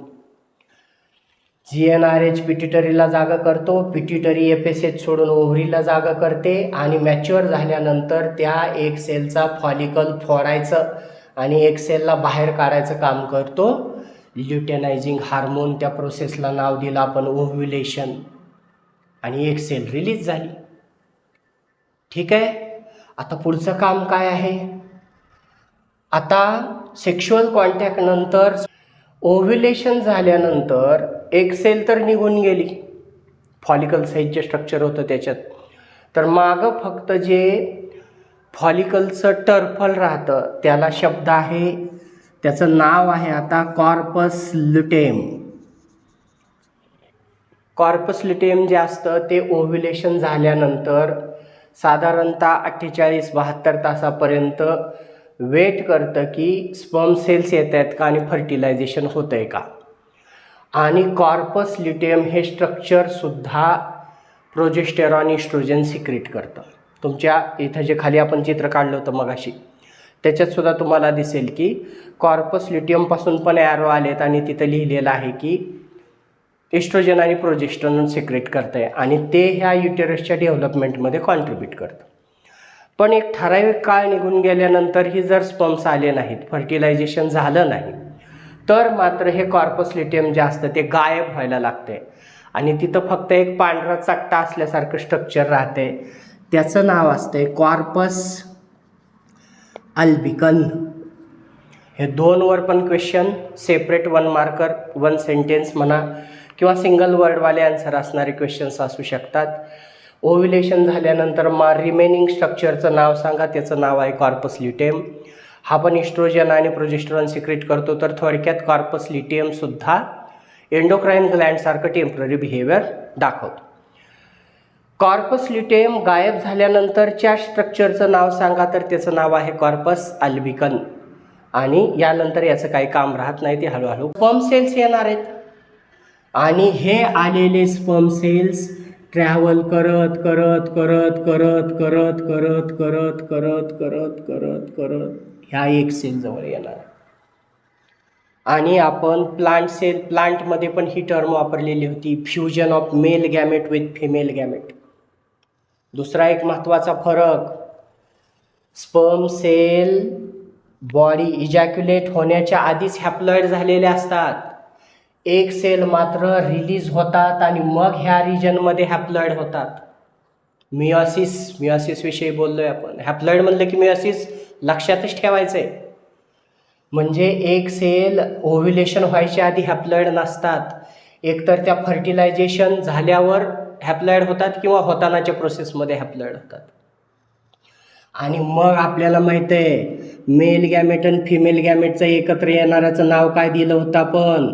GnRH पिट्युटरीला जागा करतो, पिट्युटरी FSH सोडून ओव्हरीला जागा करते आणि मॅच्युअर झाल्यानंतर त्या एक सेलचा फॉलिकल फोडायचं आणि एक सेलला बाहेर काढायचं काम करतो ल्युटेनायझिंग हार्मोन. त्या प्रोसेसला नाव दिलं आपण ओव्ह्युलेशन. आणि एक सेल रिलीज झाली. ठीक आहे, आता पुढचं काम काय आहे. आता सेक्शुअल कॉन्टॅक्ट नंतर ओव्ह्युलेशन झाल्यानंतर एक सेल तर निघून गेली, फॉलिकल साईज जे स्ट्रक्चर होतं त्याच्यात. तर मागं फक्त जे फॉलिकलचं टर्फल राहतं त्याला शब्द आहे, त्याचं नाव आहे आता कॉर्पस ल्युटेम. कॉर्पस ल्युटेम जे असतं ते ओव्ह्युलेशन झाल्यानंतर साधारणतः 48-72 तासापर्यंत वेट करतं की स्पर्म सेल्स येत आहेत का आणि फर्टिलायझेशन होतं आहे का. आणि कॉर्पस ल्युटेम हे स्ट्रक्चरसुद्धा प्रोजेस्टेरॉन इस्ट्रोजन सिक्रेट करतं. तुमच्या इथं जे खाली आपण चित्र काढलं होतं मगाशी त्याच्यातसुद्धा तुम्हाला दिसेल की कॉर्पस ल्युटियमपासून पण ॲरो आलेत आणि तिथं लिहिलेलं आहे की इस्ट्रोजन आणि प्रोजेस्टेरॉन सिक्रेट करतं आहे आणि ते ह्या युटेरसच्या डेव्हलपमेंटमध्ये कॉन्ट्रीब्यूट करतं. पण एक ठराविक काळ निघून गेल्यानंतर ही जर स्पर्म्स आले नाहीत, फर्टिलायझेशन झालं नाही, तर मात्र हे कॉर्पस ल्युटियम जे असतं ते गायब व्हायला लागते आणि तिथं फक्त एक पांढरा चट्टा असल्यासारखं स्ट्रक्चर राहते. त्याचं नाव असते कॉर्पस अल्बिकन. हे 2 वर पण क्वेश्चन सेपरेट 1 मार्कर 1 सेंटेन्स म्हणा किंवा सिंगल वर्डवाले आन्सर असणारे क्वेश्चन्स असू शकतात. ओव्ह्युलेशन झाल्यानंतर रिमेनिंग स्ट्रक्चरचं नाव सांगा, त्याचं नाव आहे कॉर्पस ल्युटेम. हा पण इस्ट्रोजन आणि प्रोजेस्टेरॉन सिक्रेट करतो. तर थोडक्यात कॉर्पस लिटियम सुद्धा एंडोक्राइन ग्लँड सारखं टेम्पररी बिहेवियर दाखवतो. कॉर्पस लिटियम गायब झाल्यानंतरच्या स्ट्रक्चरचं नाव सांगा, तर त्याचं नाव आहे कॉर्पस अल्बिकम. आणि यानंतर याचं काही काम राहत नाही, ते हळूहळू स्पर्म सेल्स येणार आहेत. आणि हे आलेले स्पर्म सेल्स ट्रॅव्हल करत करत करत करत करत करत करत करत करत करत करत ह्या एक सेलजवळ येणार. आणि आपण प्लांटमध्ये पण ही टर्म वापरलेली होती, fusion of male gamete with female gamete. दुसरा एक महत्त्वाचा फरक, स्पर्म सेल बॉडी इजॅक्युलेट होण्याच्या आधीच हॅप्लॉइड झालेले असतात. एक सेल मात्र रिलीज होतात आणि मग ह्या रिजनमध्ये हॅप्लॉइड होतात. मियोसिस विषयी बोललोय आपण. हॅप्लॉइड म्हणलं की मियोसिस लक्षातच ठेवायचं आहे. म्हणजे एक सेल ओव्ह्युलेशन व्हायच्या आधी हॅप्लॉइड नसतात, एकतर त्या फर्टिलायझेशन झाल्यावर हॅप्लॉइड होतात किंवा होतानाच्या प्रोसेसमध्ये हॅप्लॉइड होतात. आणि मग आपल्याला माहित आहे मेल गॅमेट आणि फिमेल गॅमेटचं एकत्र येणाऱ्याचं नाव काय दिलं होतं आपण?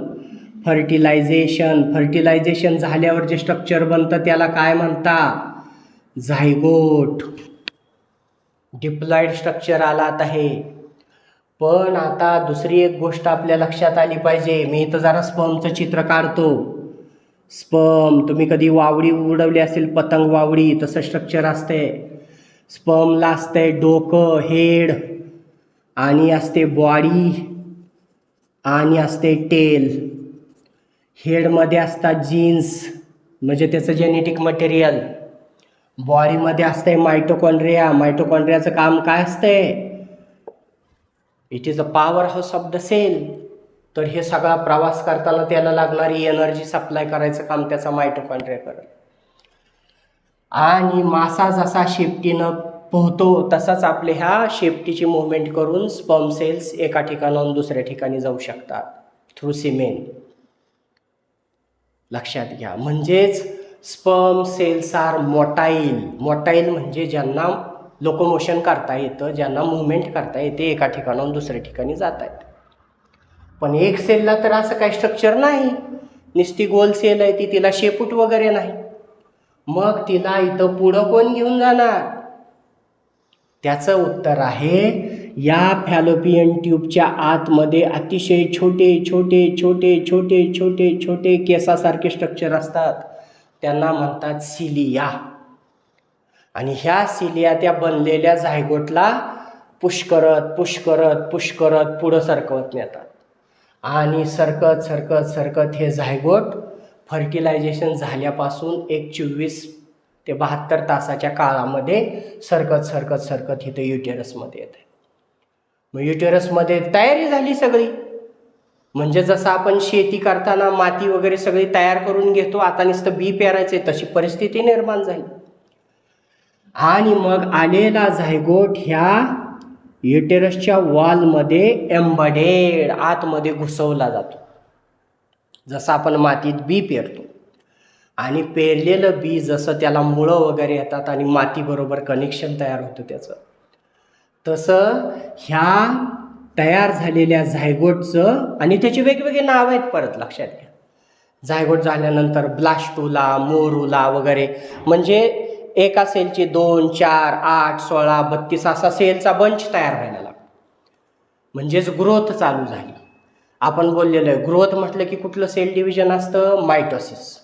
फर्टिलायझेशन. फर्टिलायझेशन झाल्यावर जे स्ट्रक्चर बनतं त्याला काय म्हणता? झायगोट. डिप्लॉइड स्ट्रक्चर आला आता हे. पण आता दुसरी एक गोष्ट आपल्या लक्षात आली पाहिजे. मी इथं जरा स्पर्मचं चित्र काढतो. स्पर्म, तुम्ही कधी वावडी उडवली असेल, पतंग वावडी, तसं स्ट्रक्चर असते. स्पर्मला असते डोकं, हेड, आणि असते बॉडी, आणि असते टेल. हेडमध्ये असतात जीन्स म्हणजे त्याचं जेनेटिक मटेरियल. बॉडीमध्ये असते मायटोकॉन्ड्रिया. मायटोकॉन्ड्रियाचं काम काय असते? It is a power house of the cell. तर हे सगळा प्रवास करताना त्याला लागणारी एनर्जी सप्लाय करायचं काम त्याचा मायटोकॉन्ड्रिया करेल. आणि मासा जसा शेपटीनं पोहतो तसाच आपल्या ह्या शेपटीची मुवमेंट करून स्पर्म सेल्स एका ठिकाणाहून दुसऱ्या ठिकाणी जाऊ शकतात थ्रू सिमेन. लक्षात घ्या. म्हणजेच sperm cells are motile. Motile म्हणजे ज्यांना लोकोमोशन करता येतं, ज्यांना मुवमेंट करता येते, एका ठिकाणाहून दुसऱ्या ठिकाणी जात आहेत. पण एक सेलला तर असं काही स्ट्रक्चर नाही, नुसती गोल सेल आहे ती, तिला शेपूट वगैरे नाही. मग तिला इथं पुढं कोण घेऊन जाणार? त्याचं उत्तर आहे या फॅलोपियन ट्यूबच्या आतमध्ये अतिशय छोटे छोटे छोटे छोटे छोटे छोटे केसासारखे स्ट्रक्चर असतात, त्यांना म्हणतात सिलिया. आणि ह्या सिलिया त्या बनलेल्या झायगोटला पुश करत पुश करत पुश करत पुढं सरकवत नेतात. आणि सरकत सरकत सरकत हे झायगोट फर्टिलायझेशन झाल्यापासून एक 24 ते 72 तासाच्या काळामध्ये सरकत सरकत सरकत इथं युटेरसमध्ये येते. मग युटेरसमध्ये तयारी झाली सगळी. म्हणजे जसं आपण शेती करताना माती वगैरे सगळी तयार करून घेतो, आता नुसतं बी पेरायचे, तशी परिस्थिती निर्माण झाली. आणि मग आलेला झायगोट ह्या युटेरसच्या वॉलमध्ये एम्बडेड आतमध्ये घुसवला जातो. जसं आपण मातीत बी पेरतो आणि पेरलेलं बी जसं त्याला मुळं वगैरे येतात आणि मातीबरोबर कनेक्शन तयार होतं त्याचं, तसं ह्या तयार झालेल्या झायगोटचं, आणि त्याचे वेगवेगळे नाव आहेत परत लक्षात घ्या. झायगोट झाल्यानंतर ब्लास्टुला, मोरुला वगैरे, म्हणजे एका सेलचे 2, 4, 8, 16, 32 असा सेलचा बंच तयार व्हायला लागतो. म्हणजेच ग्रोथ चालू झाली. आपण बोललेलं आहे ग्रोथ म्हटलं की कुठलं सेल डिव्हिजन असतं? मायटोसिस.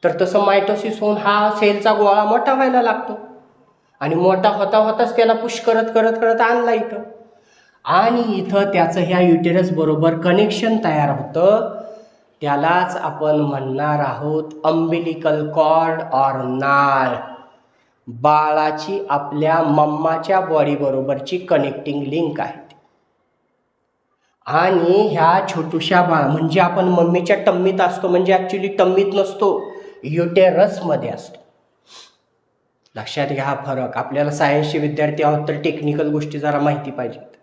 तर तसं मायटोसिस होऊन हा सेलचा गोळा मोठा व्हायला लागतो आणि मोठा होता होताच त्याला पुश करत करत करत आणला इथं. आणि इथं त्याचं ह्या युटेरस बरोबर कनेक्शन तयार होतं. त्यालाच आपण म्हणणार आहोत अम्बिलिकल कॉर्ड ऑर नाळ. बाळाची आपल्या मम्माच्या बॉडीबरोबरची कनेक्टिंग लिंक आहे. आणि ह्या छोटूशा बाळा, म्हणजे आपण मम्मीच्या टम्मीत असतो, म्हणजे ॲक्च्युली टम्मीत नसतो, युटेरसमध्ये असतो. लक्षात घ्या हा फरक. आपल्याला सायन्सचे विद्यार्थी आहोत तर टेक्निकल गोष्टी जरा माहिती पाहिजेत.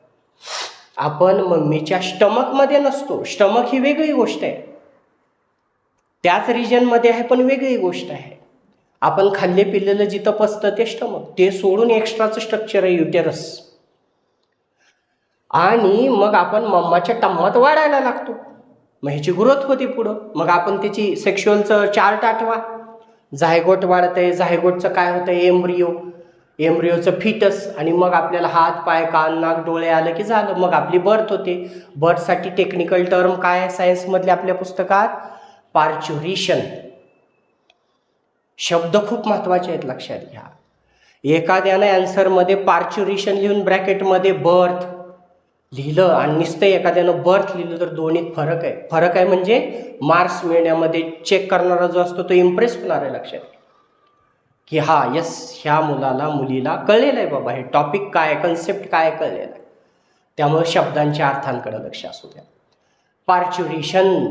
आपण मम्मीच्या स्टमकमध्ये नसतो. स्टमक ही वेगळी गोष्ट आहे, त्याच रिजनमध्ये आहे पण वेगळी गोष्ट आहे. आपण खाल्ले पिल्लेलं जिथं पचतं ते स्टमक, ते सोडून एक्स्ट्राचं स्ट्रक्चर आहे युटेरस. आणि मग आपण मम्माच्या टम्मात वाढायला लागतो. मग ह्याची ग्रोथ होती पुढं. मग आपण त्याची सेक्शुअलचं चार्ट आठवा. झायगोट वाढतंय, झायगोटचं काय होतं, एम्ब्रिओ, एम्ब्रिओचं फिटस, आणि मग आपल्याला हात पाय कान नाक डोळे आलं की झालं, मग आपली बर्थ होते. बर्थसाठी टेक्निकल टर्म काय आहे सायन्समधले आपल्या पुस्तकात, पार्च्युरेशन. शब्द खूप महत्त्वाचे आहेत, लक्षात घ्या. एखाद्यानं ॲन्सरमध्ये पार्च्युरेशन लिहून ब्रॅकेटमध्ये बर्थ लिहिलं आणि नुसतं एखाद्यानं बर्थ लिहिलं तर दोन्हीत फरक आहे. फरक आहे म्हणजे मार्क्स मिळण्यामध्ये चेक करणारा जो असतो तो इम्प्रेस होणार आहे, लक्षात घ्या की हा यस ह्या मुलाला मुलीला कळलेलं आहे बाबा, हे टॉपिक काय, कन्सेप्ट काय कळलेलं आहे. त्यामुळे शब्दांच्या अर्थांकडे लक्ष असू द्या. पार्च्युरेशन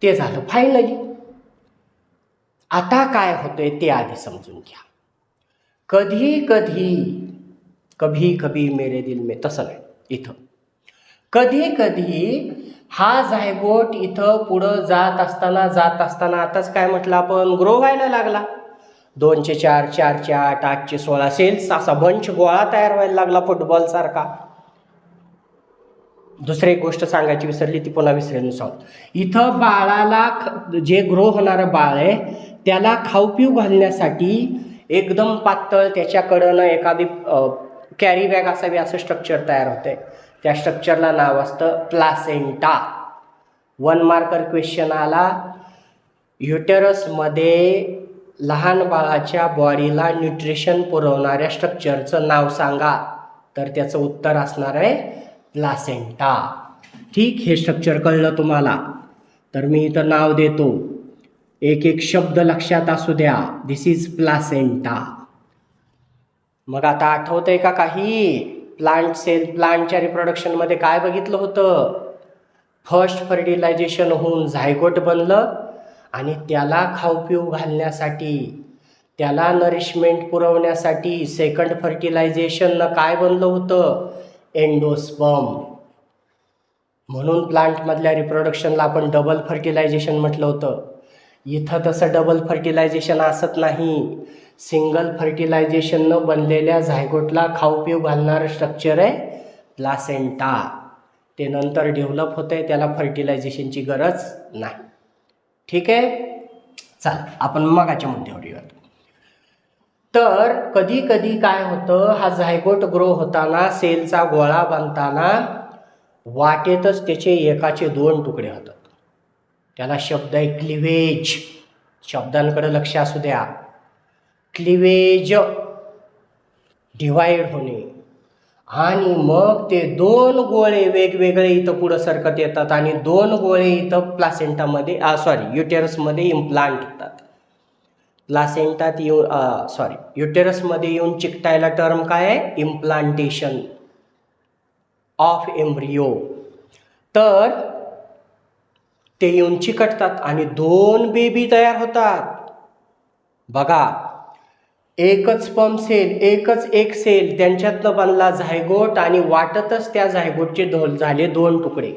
ते झालं फायनली. आता काय होतंय ते आधी समजून घ्या. कधी कभी मेरे दिल में, तसं नाही, इथं कधी हा झायगोट इथं पुढं जात असताना आताच काय म्हटलं आपण, ग्रो व्हायला लागला. 2 चे 4, 4 चे 8, 8 चे 16 सेल्स, असा बंच गोळा तयार व्हायला लागला फुटबॉल सारखा. दुसरी एक गोष्ट सांगायची विसरली, ती पुन्हा विसरेन सांगतो. इथं बाळाला जे ग्रो होणारं बाळ आहे त्याला खाऊ पिऊ घालण्यासाठी एकदम पातळ त्याच्याकडनं एखादी कॅरी बॅग असावी असं स्ट्रक्चर तयार होतंय. त्या स्ट्रक्चरला नाव असतं प्लासेंटा. 1 मार्कर क्वेश्चन आला, युटेरसमध्ये लहान बाळाच्या बॉडीला न्यूट्रिशन पुरवणाऱ्या स्ट्रक्चरचं नाव सांगा, तर त्याचं उत्तर असणार आहे प्लासेंटा. ठीक, हे स्ट्रक्चर कळलं तुम्हाला, तर मी इथं नाव देतो, एक एक शब्द लक्षात असू द्या. दिस इज प्लासेंटा. मग आता आठवतंय का काही, प्लांटच्या रिप्रोडक्शनमध्ये काय बघितलं होतं, फर्स्ट फर्टिलायझेशन होऊन झायगोट बनलं आणि त्याला खाऊ पिऊ घालण्यासाठी, त्याला नरिशमेंट पुरवण्यासाठी सेकंड फर्टिलायझेशननं काय बनलं होतं, एंडोस्पर्म. म्हणून प्लांटमधल्या रिप्रोडक्शनला आपण डबल फर्टिलायझेशन म्हटलं होतं. इथं तसं डबल फर्टिलायझेशन असत नाही. सिंगल फर्टिलायझेशननं बनलेल्या झायगोटला खाऊ पिऊ घालणारं स्ट्रक्चर आहे प्लासेंटा. ते नंतर डेव्हलप होतं आहे, त्याला फर्टिलायझेशनची गरज नाही. ठीक आहे, चल आपण मगाच्या मुद्द्यावर येऊयात. तर कधी काय होतं, हा झायगोट ग्रो होताना, सेलचा गोळा बांधताना वाटेतच त्याचे एकाचे 2 तुकडे होतात. त्याला शब्द आहे क्लिवेज. शब्दांकडे लक्ष असू द्या. क्लिवेज, डिवाइड होणे, आणि मग ते 2 गोळे वेगवेगळे इथं पुढं सरकत येतात आणि 2 गोळे इथं प्लासेंटामध्ये युटेरसमध्ये इम्प्लांट होतात. प्लासेंटात युटेरसमध्ये येऊन चिकटायला टर्म काय आहे, इम्प्लांटेशन ऑफ एम्ब्रिओ. तर ते येऊन चिकटतात आणि 2 बेबी तयार होतात. बघा, एकच स्पर्म सेल, एकच एक सेल, त्यांच्यातनं बनला झायगोट आणि वाटतच त्या झायगोटचे झाले 2 तुकडे.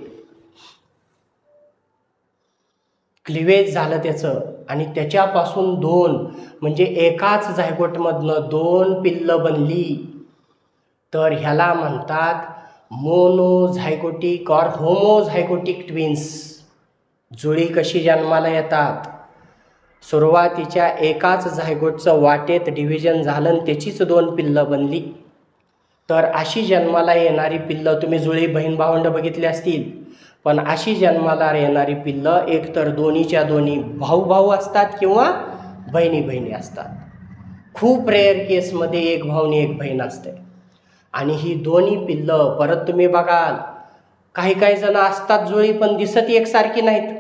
क्लिवेज झालं त्याचं, आणि त्याच्यापासून 2 म्हणजे एकाच झायगोटमधनं 2 पिल्लं बनली. तर ह्याला म्हणतात मोनोझायगोटिक और होमोझायगोटिक ट्विन्स. जुळी कशी जन्माला येतात, सुरुवातीच्या एकाच झायगोटचं वाटेत डिव्हिजन झालं आणि त्याचीच 2 पिल्लं बनली. तर अशी जन्माला येणारी पिल्लं, तुम्ही जुळी बहीण भावंड बघितली असतील, पण अशी जन्माला येणारी पिल्लं एकतर दोन्हीच्या दोन्ही भाऊ असतात किंवा बहिणी असतात. खूप रेअर केसमध्ये एक भाऊ आणि एक बहीण असते. आणि ही दोन्ही पिल्लं परत तुम्ही बघाल, काही जण असतात जुळी पण दिसत एकसारखी नाहीत.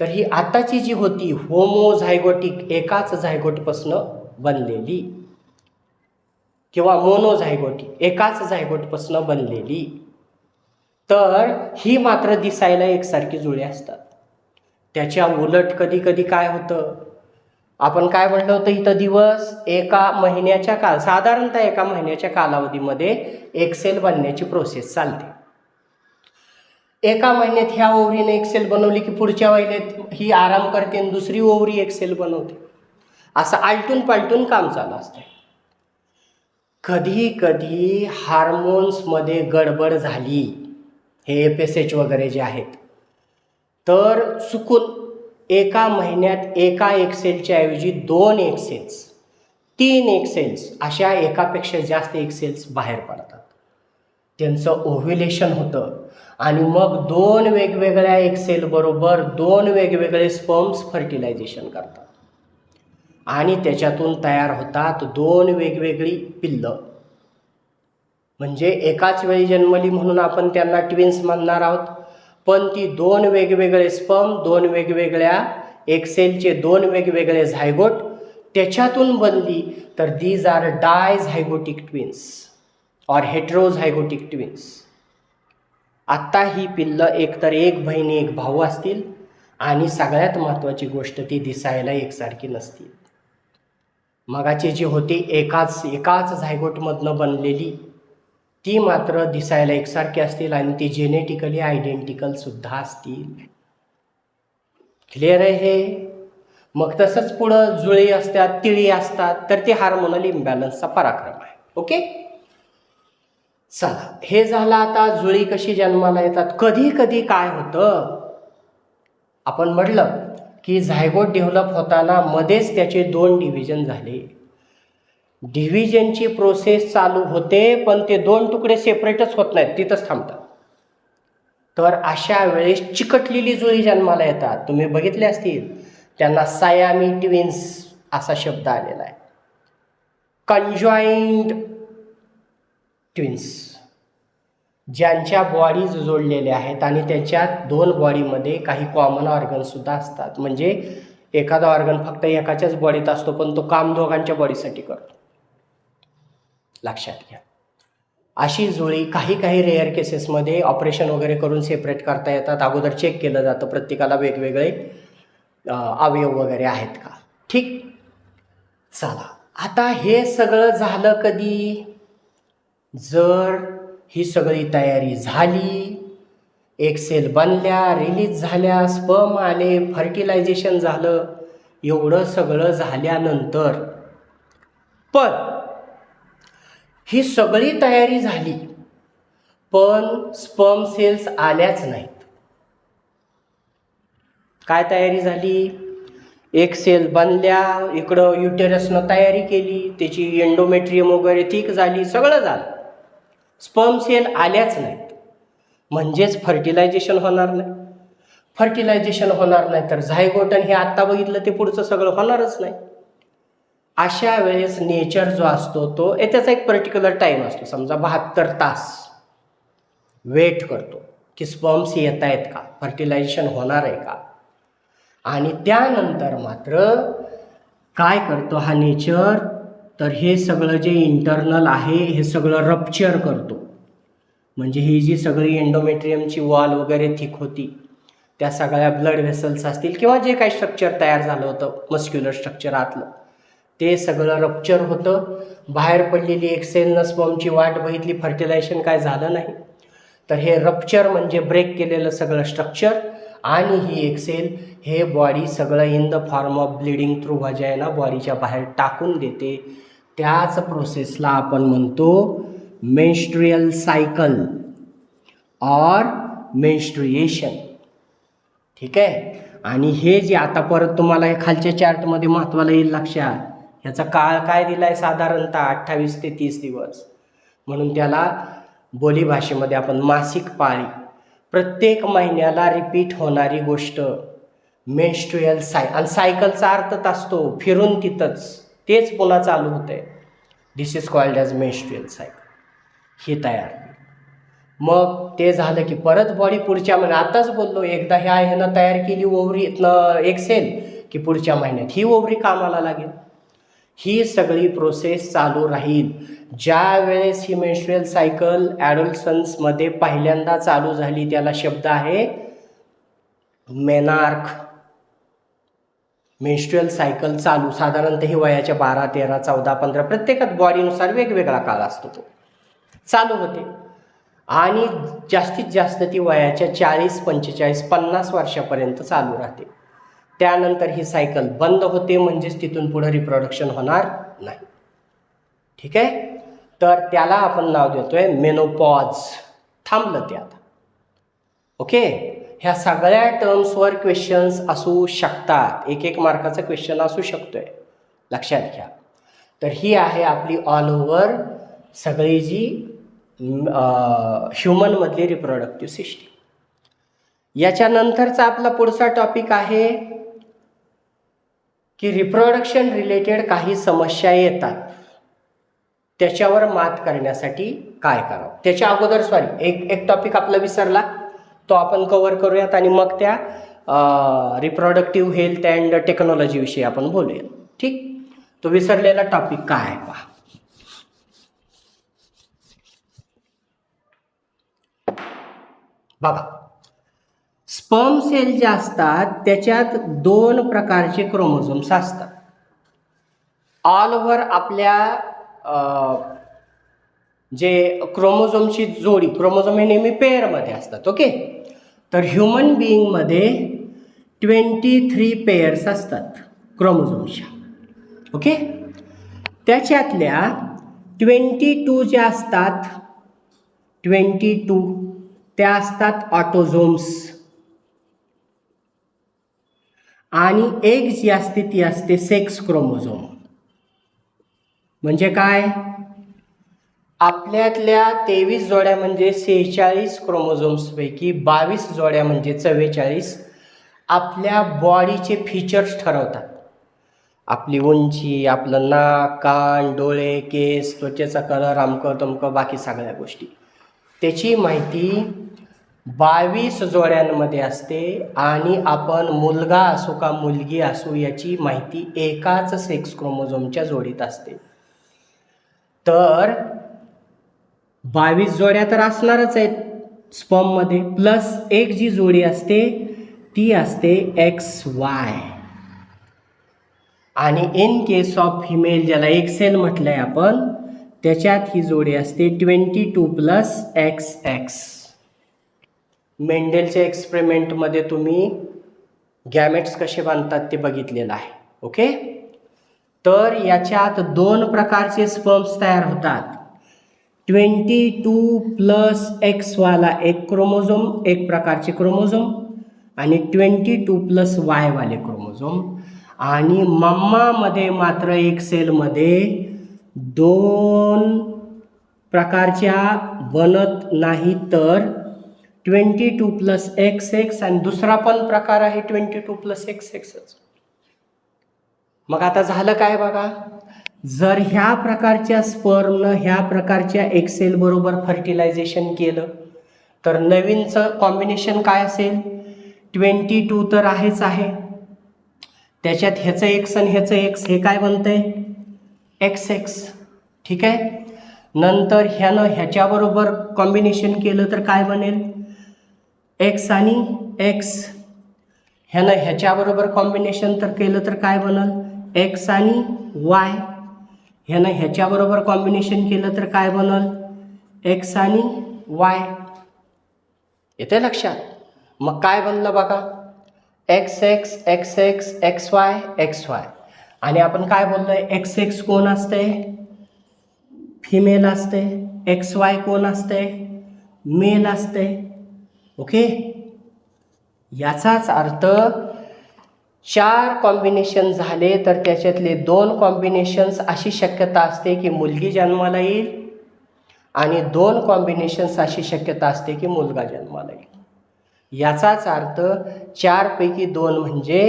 तर ही आताची जी होती होमोझायगोटिक, एकाच झायगोटपासनं बनलेली, किंवा मोनोझायगोटिक, एकाच झायगोटपासनं बनलेली. तर ही मात्र दिसायला एकसारखी जुळी असतात. त्याच्या उलट कधी काय होतं, आपण काय म्हटलं होतं इथं, दिवस साधारणतः एका महिन्याच्या कालावधीमध्ये एक सेल बनण्याची प्रोसेस चालते. एका महिन्यात ह्या ओव्हरीने एक सेल बनवली की पुढच्या महिन्यात ही आराम करते आणि दुसरी ओव्हरी एक सेल बनवते. असं आलटून पालटून काम चालू असतं. कधी कधी हार्मोन्समध्ये गडबड झाली, हे FSH वगैरे जे आहेत, तर चुकून एका महिन्यात एका एक्सेलच्या ऐवजी 2 एक्सेल्स, 3 एक्सेल्स अशा एकापेक्षा जास्त एक्सेल्स बाहेर पडतात. त्यांचं ओव्ह्युलेशन होतं आणि मग 2 वेगवेगळ्या एक्सेल बरोबर 2 वेगवेगळे स्पर्म्स फर्टिलायझेशन करतात आणि त्याच्यातून तयार होतात 2 वेगवेगळी पिल्लं. म्हणजे एकाच वेळी जन्मली म्हणून आपण त्यांना ट्विन्स म्हणणार आहोत, पण ती 2 वेगवेगळे स्पर्म, 2 वेगवेगळ्या एक्सेलचे 2 वेगवेगळे झायगोट त्याच्यातून बनली, तर दीज आर डायझायगोटिक ट्विन्स और हेटेरोझायगोटिक ट्विन्स. आत्ता ही पिल्लं एकतर एक बहीण एक भाऊ असतील आणि सगळ्यात महत्त्वाची गोष्ट ती दिसायला एकसारखी नसतील. मगाची जी होती एकाच झायगोटमधनं बनलेली, ती मात्र दिसायला एकसारखी असतील आणि ती जेनेटिकली आयडेंटिकल सुद्धा असतील. क्लिअर आहे हे? मग तसंच पुढं जुळी असतात, तिळी असतात, तर ती हार्मोनल इम्बॅलन्सचा पराक्रम आहे. ओके, चला हे झालं. आता जुळी कशी जन्माला येतात. कधी कधी काय होतं, आपण म्हटलं की झायगोट डेव्हलप होताना मध्येच त्याचे 2 डिव्हिजन झाले. डिव्हिजनची प्रोसेस चालू होते, पण ते 2 तुकडे सेपरेटच होत नाहीत, तिथंच थांबतात. तर अशा वेळेस चिकटलेली जुळी जन्माला येतात. तुम्ही बघितले असतील, त्यांना सायामी ट्विन्स असा शब्द आलेला आहे. कंजॉईंट ट्विन्स, ज्यांच्या बॉडीज जोडलेल्या आहेत आणि त्याच्यात 2 बॉडीमध्ये काही कॉमन ऑर्गनसुद्धा असतात. म्हणजे एखादा ऑर्गन फक्त एकाच्याच बॉडीत असतो, पण तो काम दोघांच्या बॉडीसाठी करतो. लक्षात घ्या. अशी जुळी काही रेअर केसेसमध्ये ऑपरेशन वगैरे करून सेपरेट करता येतात. अगोदर चेक केलं जातं प्रत्येकाला वेगवेगळे अवयव वगैरे आहेत का. ठीक, चला आता हे सगळं झालं कधी, जर ही सगळी तयारी झाली, एक्सेल बनल्या, रिलीज झाल्या, स्पर्म आले, फर्टिलायझेशन झालं, एवढं सगळं झाल्यानंतर पण ही सगळी तयारी झाली, पण स्पर्म सेल्स आल्याच नाहीत. काय तयारी झाली, एक सेल बनल्या, इकडं युटेरसनं तयारी केली, त्याची एंडोमेट्रियम वगैरे ठीक झाली, सगळं झालं, स्पर्म सेल आल्याच नाहीत. म्हणजेच फर्टिलायझेशन होणार नाही. फर्टिलायझेशन होणार नाही तर झायगोटन हे आत्ता बघितलं ते पुढचं सगळं होणारच नाही. अशा वेळेस नेचर जो असतो तो त्याचा एक पर्टिक्युलर टाईम असतो, समजा 72 तास वेट करतो की स्पर्म्स येत आहेत का, फर्टिलायझेशन होणार आहे का. आणि त्यानंतर मात्र काय करतो हा नेचर, तर हे सगळं जे इंटरनल आहे हे सगळं रप्चर करतो. म्हणजे ही जी सगळी एंडोमेट्रियमची वॉल वगैरे थिक होती, त्या सगळ्या ब्लड व्हेसल्स असतील किंवा जे काही स्ट्रक्चर तयार झालं होतं मस्क्युलर स्ट्रक्चर आतलं, ते सगळं रप्चर होतं. बाहेर पडलेली एक्सेलनं स्पर्मची वाट बघितली, फर्टिलायझेशन काय झालं नाही, तर हे रप्चर म्हणजे ब्रेक केलेलं सगळं स्ट्रक्चर आणि ही एक्सेल हे बॉडी सगळं in the form of bleeding through vagina बॉडीच्या बाहेर टाकून देते. त्याच प्रोसेसला आपण म्हणतो मेन्स्ट्रुअल सायकल और मेन्स्ट्रुएशन. ठीक आहे. आणि हे जे आता परत तुम्हाला हे खालच्या चार्टमध्ये महत्त्वाला येईल लक्षात, ह्याचा काळ काय दिला आहे, साधारणतः 28 ते 30 दिवस. म्हणून त्याला बोलीभाषेमध्ये आपण मासिक पाळी, प्रत्येक महिन्याला रिपीट होणारी गोष्ट मेन्स्ट्रुअल आणि सायकलचा अर्थच असतो फिरून तिथंच तेच पुन्हा चालू होतंय. This is called as menstrual cycle. ही तयार. मग ते झालं की परत बॉडी पुढच्या महिन्यात, आताच बोललो, एकदा ह्यानं तयार केली ओव्हरी एक सेल की पुढच्या महिन्यात ही ओव्हरी कामाला लागेल. ही सगळी प्रोसेस चालू राहील. ज्या वेळेस ही मेन्स्ट्रुअल सायकल ॲडोलसन्समध्ये पहिल्यांदा चालू झाली, त्याला शब्द आहे मेनार्क. मेन्स्ट्रुअल सायकल चालू साधारणतः ही वयाच्या 12, 13, 14, 15 प्रत्येकात बॉडीनुसार वेगवेगळा काळ असतो, तो चालू होते. आणि जास्तीत जास्त ती वयाच्या 40, 45, 50 वर्षापर्यंत चालू राहते. त्यानंतर ही सायकल बंद होते, म्हणजेच तिथून पुढे रिप्रोडक्शन होणार नाही. ठीक आहे. तर त्याला आपण नाव देतोय मेनोपॉज. थांबलं ते आता. ओके, ह्या सगळ्या टर्म्सवर क्वेश्चन्स असू शकतात. एक एक मार्काचा क्वेश्चन असू शकतोय, लक्षात घ्या. तर ही आहे आपली ऑल ओव्हर सगळी जी ह्युमनमधली रिप्रोडक्टिव्ह सिस्टीम. याच्यानंतरचा आपला पुढचा टॉपिक आहे की रिप्रोडक्शन रिलेटेड काही समस्या येतात, त्याच्यावर मात करण्यासाठी काय करावं. त्याच्या अगोदर एक टॉपिक आपला विसरला, तो आपण कव्हर करूयात आणि मग त्या रिप्रोडक्टिव्ह हेल्थ अँड टेक्नॉलॉजी विषयी आपण बोलूया. ठीक, तो विसरलेला टॉपिक काय आहे पहा. बघा, स्पर्म सेल जे असतात त्याच्यात 2 प्रकारचे क्रोमोझोम्स असतात. ऑल ओव्हर आपल्या जे क्रोमोझोमची जोडी, क्रोमोझोम हे नेहमी पेअरमध्ये असतात. ओके, तर ह्युमन बिईंगमध्ये 23 पेअर्स असतात क्रोमोझोमच्या. ओके, त्याच्यातल्या 22 ज्या असतात, 22 त्या असतात ऑटोझोम्स, आणि एक जी असते ती असते सेक्स क्रोमोझोम. म्हणजे काय, आपल्यातल्या 23 जोड्या म्हणजे 46 क्रोमोझोम्सपैकी 22 जोड्या म्हणजे 44 आपल्या बॉडीचे फीचर्स ठरवतात. आपली उंची, आपलं नाक, कान, डोळे, केस, त्वचेचा कलर, अमकं तमकं बाकी सगळ्या गोष्टी, त्याची माहिती 22 जोड्यांमध्ये असते. आणि आपण मुलगा असो का मुलगी असो याची माहिती एकाच सेक्स क्रोमोझोमच्या जोडीत असते. तर 22 जोड्या तर असणारच आहेत स्पर्ममध्ये, प्लस एक जी जोडी असते ती असते XY. आणि इन केस ऑफ फिमेल, ज्याला एक्सेल म्हटलंय आपण, त्याच्यात ही जोडी असते 22 प्लस XX. मेंडेलच्या एक्सपेरिमेंटमध्ये तुम्ही गॅमेट्स कसे बांधतात ते बघितलेलं आहे. ओके, तर याच्यात 2 प्रकारचे स्पर्म्स तयार होतात. 22 प्लस X वाला एक क्रोमोझोम, एक प्रकारचे क्रोमोझोम, आणि 22 प्लस Y वाले क्रोमोझोम. आणि मम्मामध्ये मात्र एक सेलमध्ये 2 प्रकारच्या बनत नाही, तर 22 प्लस XX आणि दुसरा पण प्रकार आहे 22 प्लस XX. मग आता झालं काय बघा, जर ह्या प्रकारच्या स्पर्मनं ह्या प्रकारच्या एक्सेल बरोबर फर्टिलायझेशन केलं तर नवीनचं कॉम्बिनेशन काय असेल, 22 तर आहेच आहे, त्याच्यात ह्याचं X आणि ह्याचं X, हे काय बनतंय XX. ठीक आहे, नंतर ह्यानं ह्याच्याबरोबर कॉम्बिनेशन केलं तर काय बनेल, X आणि X. ह्यानं ह्याच्याबरोबर कॉम्बिनेशन तर केलं तर काय बनल, X आणि Y. ह्यानं ह्याच्याबरोबर कॉम्बिनेशन केलं तर काय बनल, X आणि Y. येते लक्षात. मग काय बनलं बघा, XX, XX, XY, XY. आणि आपण काय बोललोय, XX कोण असते, फिमेल असते, XY कोण असते, मेल असते. ओके, याचाच अर्थ 4 कॉम्बिनेशन झाले तर त्याच्यातले 2 कॉम्बिनेशन्स अशी शक्यता असते की मुलगी जन्माला येईल, आणि 2 कॉम्बिनेशन्स अशी शक्यता असते की मुलगा जन्माला येईल. याचाच अर्थ 4 पैकी 2 म्हणजे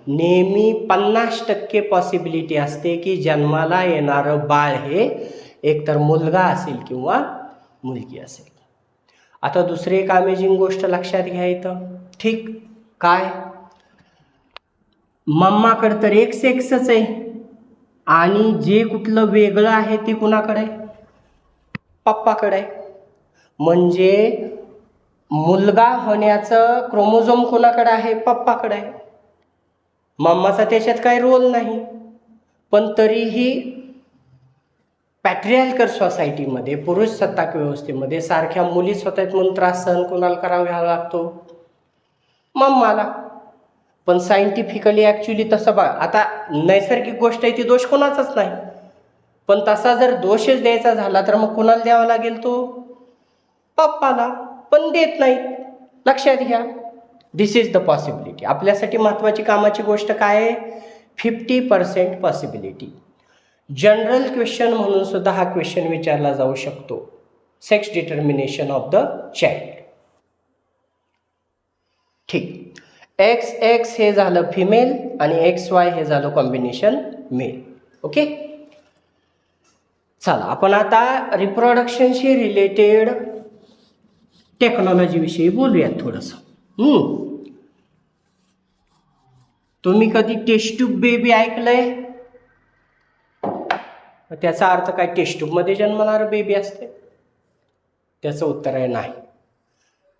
नेहमी 50% पॉसिबिलिटी असते की जन्माला येणारं बाळ हे एकतर मुलगा असेल किंवा मुलगी असेल. आता दुसरी एक अमेजिंग गोष्ट लक्षात घ्या इथं. ठीक, काय, मम्माकडे तर एक सेक्सच आहे, आणि जे कुठलं वेगळं आहे ते कुणाकडे आहे, पप्पाकडे आहे. म्हणजे मुलगा होण्याचं क्रोमोझोम कुणाकडे आहे, पप्पाकडे आहे. मम्माचा त्याच्यात काही रोल नाही. पण तरीही पॅट्रियार्कल सोसायटीमध्ये, पुरुष सत्ताक व्यवस्थेमध्ये सारख्या मुलीच होत आहेत म्हणून त्रास सहन कोणाला करावा लागतो, मम्माला. पण सायंटिफिकली ॲक्च्युली तसं बघा, आता नैसर्गिक गोष्ट आहे ती दोष कोणाचाच नाही, पण तसा जर दोषच द्यायचा झाला तर मग कुणाला द्यावा लागेल तो? पप्पाला. पण देत नाहीत. लक्षात घ्या, दिस इज द पॉसिबिलिटी. आपल्यासाठी महत्त्वाची कामाची गोष्ट काय आहे? 50% पॉसिबिलिटी. जनरल क्वेश्चन म्हणून सुद्धा हा क्वेश्चन विचारला जाऊ शकतो. Sex determination of the child. ठीक. XX हे झालं फिमेल आणि XY हे झालं कॉम्बिनेशन मेल. ओके. चला आपण आता रिप्रोडक्शनशी रिलेटेड टेक्नॉलॉजीविषयी बोलूयात थोडंसं. तुम्ही कधी टेस्ट ट्यूब बेबी ऐकलंय? त्याचा अर्थ काय? टेस्ट ट्यूबमध्ये जन्मणारं बेबी असते? त्याचं उत्तर आहे नाही.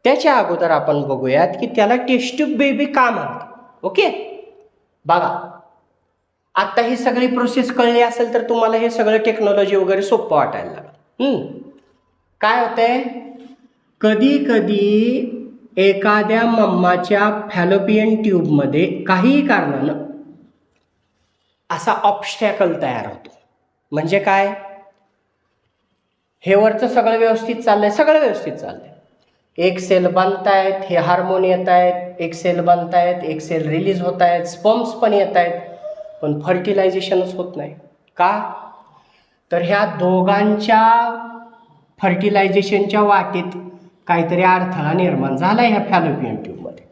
त्याच्या अगोदर आपण बघूयात की त्याला टेस्ट ट्यूब बेबी का म्हणतात. ओके. बघा, आत्ता ही सगळी प्रोसेस कळली असेल तर तुम्हाला हे सगळं टेक्नॉलॉजी वगैरे सोपं वाटायला लागलं. काय होतंय? कधी कधी एखाद्या मम्माच्या फॅलोपियन ट्यूबमध्ये काही कारणानं असा ऑब्स्टॅकल तयार होतो. म्हणजे काय? हे वरचं सगळं व्यवस्थित चाललंय, सगळं व्यवस्थित चाललंय. एक सेल बनतायत, हे हार्मोन येत आहेत, एक सेल बनतायत, एक सेल रिलीज होत आहेत, स्पर्म्स पण येत आहेत, पण फर्टिलायझेशनच होत नाही. का? तर ह्या दोघांच्या फर्टिलायझेशनच्या वाटेत काहीतरी अडथळा निर्माण झाला ह्या फॅलोपियन ट्यूबमध्ये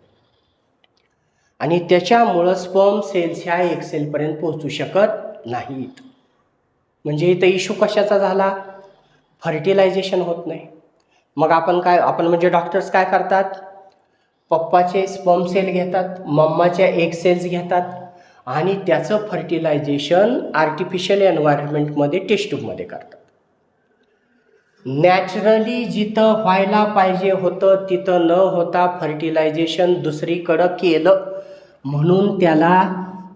आणि त्याच्यामुळं स्पर्म सेल्स ह्या एक सेलपर्यंत पोहोचू शकत नाहीत. म्हणजे इथं इश्यू कशाचा झाला? फर्टिलायझेशन होत नाही. मग आपण म्हणजे डॉक्टर्स काय करतात? पप्पाचे स्पर्म सेल घेतात, मम्माच्या एग सेल्स घेतात आणि त्याचं फर्टिलायझेशन आर्टिफिशियल एन्व्हायरमेंटमध्ये टेस्ट ट्यूबमध्ये करतात. नॅचरली जिथं व्हायला पाहिजे होतं तिथं न होता फर्टिलायझेशन दुसरीकडं केलं, म्हणून त्याला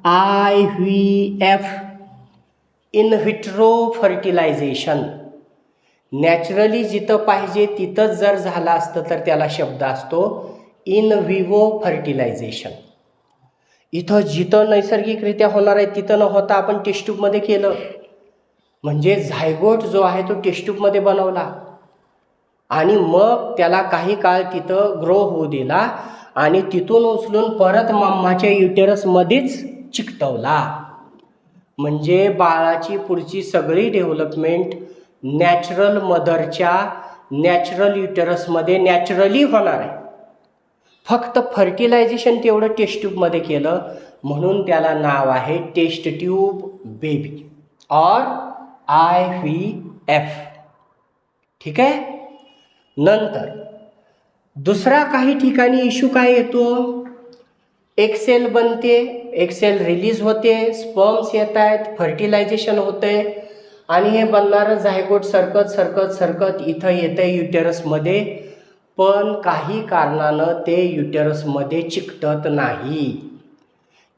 IVF, in vitro fertilisation. Naturally जिथं पाहिजे तिथंच जर झालं असतं तर त्याला शब्द असतो इन विवो फर्टिलायझेशन. इथं जिथं नैसर्गिकरित्या होणार आहे तिथं न होता आपण टेस्ट ट्यूबमध्ये केलं, म्हणजे झायगोट जो आहे तो टेस्ट ट्यूबमध्ये बनवला आणि मग त्याला काही काळ तिथं ग्रो होऊ दिला आणि तिथून उचलून परत मम्माच्या युटेरसमध्येच चिकटवला. म्हणजे बाळाची पुढची सगळी डेव्हलपमेंट नॅचरल मदरच्या नॅचरल युटेरसमध्ये नॅचरली होणार आहे. फक्त फर्टिलायझेशन तेवढं टेस्ट ट्यूबमध्ये केलं, म्हणून त्याला नाव आहे टेस्ट ट्यूब बेबी और IVF. ठीक आहे. नंतर दुसरा काही ठिकाणी इश्यू काय येतो? एक सेल बनते, एक सेल रिलीज होते, स्पर्म्स येत आहेत, फर्टिलायझेशन होते आणि हे बनणारं झायगोट सरकत सरकत सरकत इथं येतं युटेरसमध्ये, पण काही कारणानं ते युटेरसमध्ये चिकटत नाही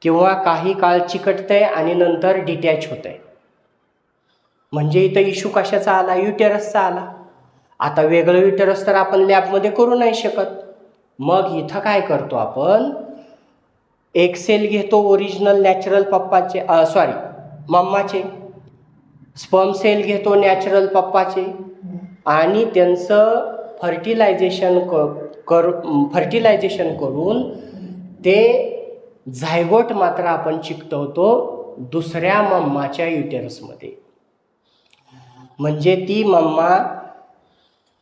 किंवा काही काळ चिकटतंय आणि नंतर डिटॅच होतंय. म्हणजे इथं इश्यू कशाचा आला? युटेरसचा आला. आता वेगळं युटेरस तर आपण लॅबमध्ये करू नाही शकत. मग इथं काय करतो आपण? एक सेल घेतो ओरिजिनल नॅचरल पप्पाचे मम्माचे, स्पर्म सेल घेतो नॅचरल पप्पाचे आणि त्यांचं फर्टिलायझेशन करून ते झायगोट मात्र आपण चिकटवतो दुसऱ्या मम्माच्या युटेरसमध्ये. म्हणजे ती मम्मा,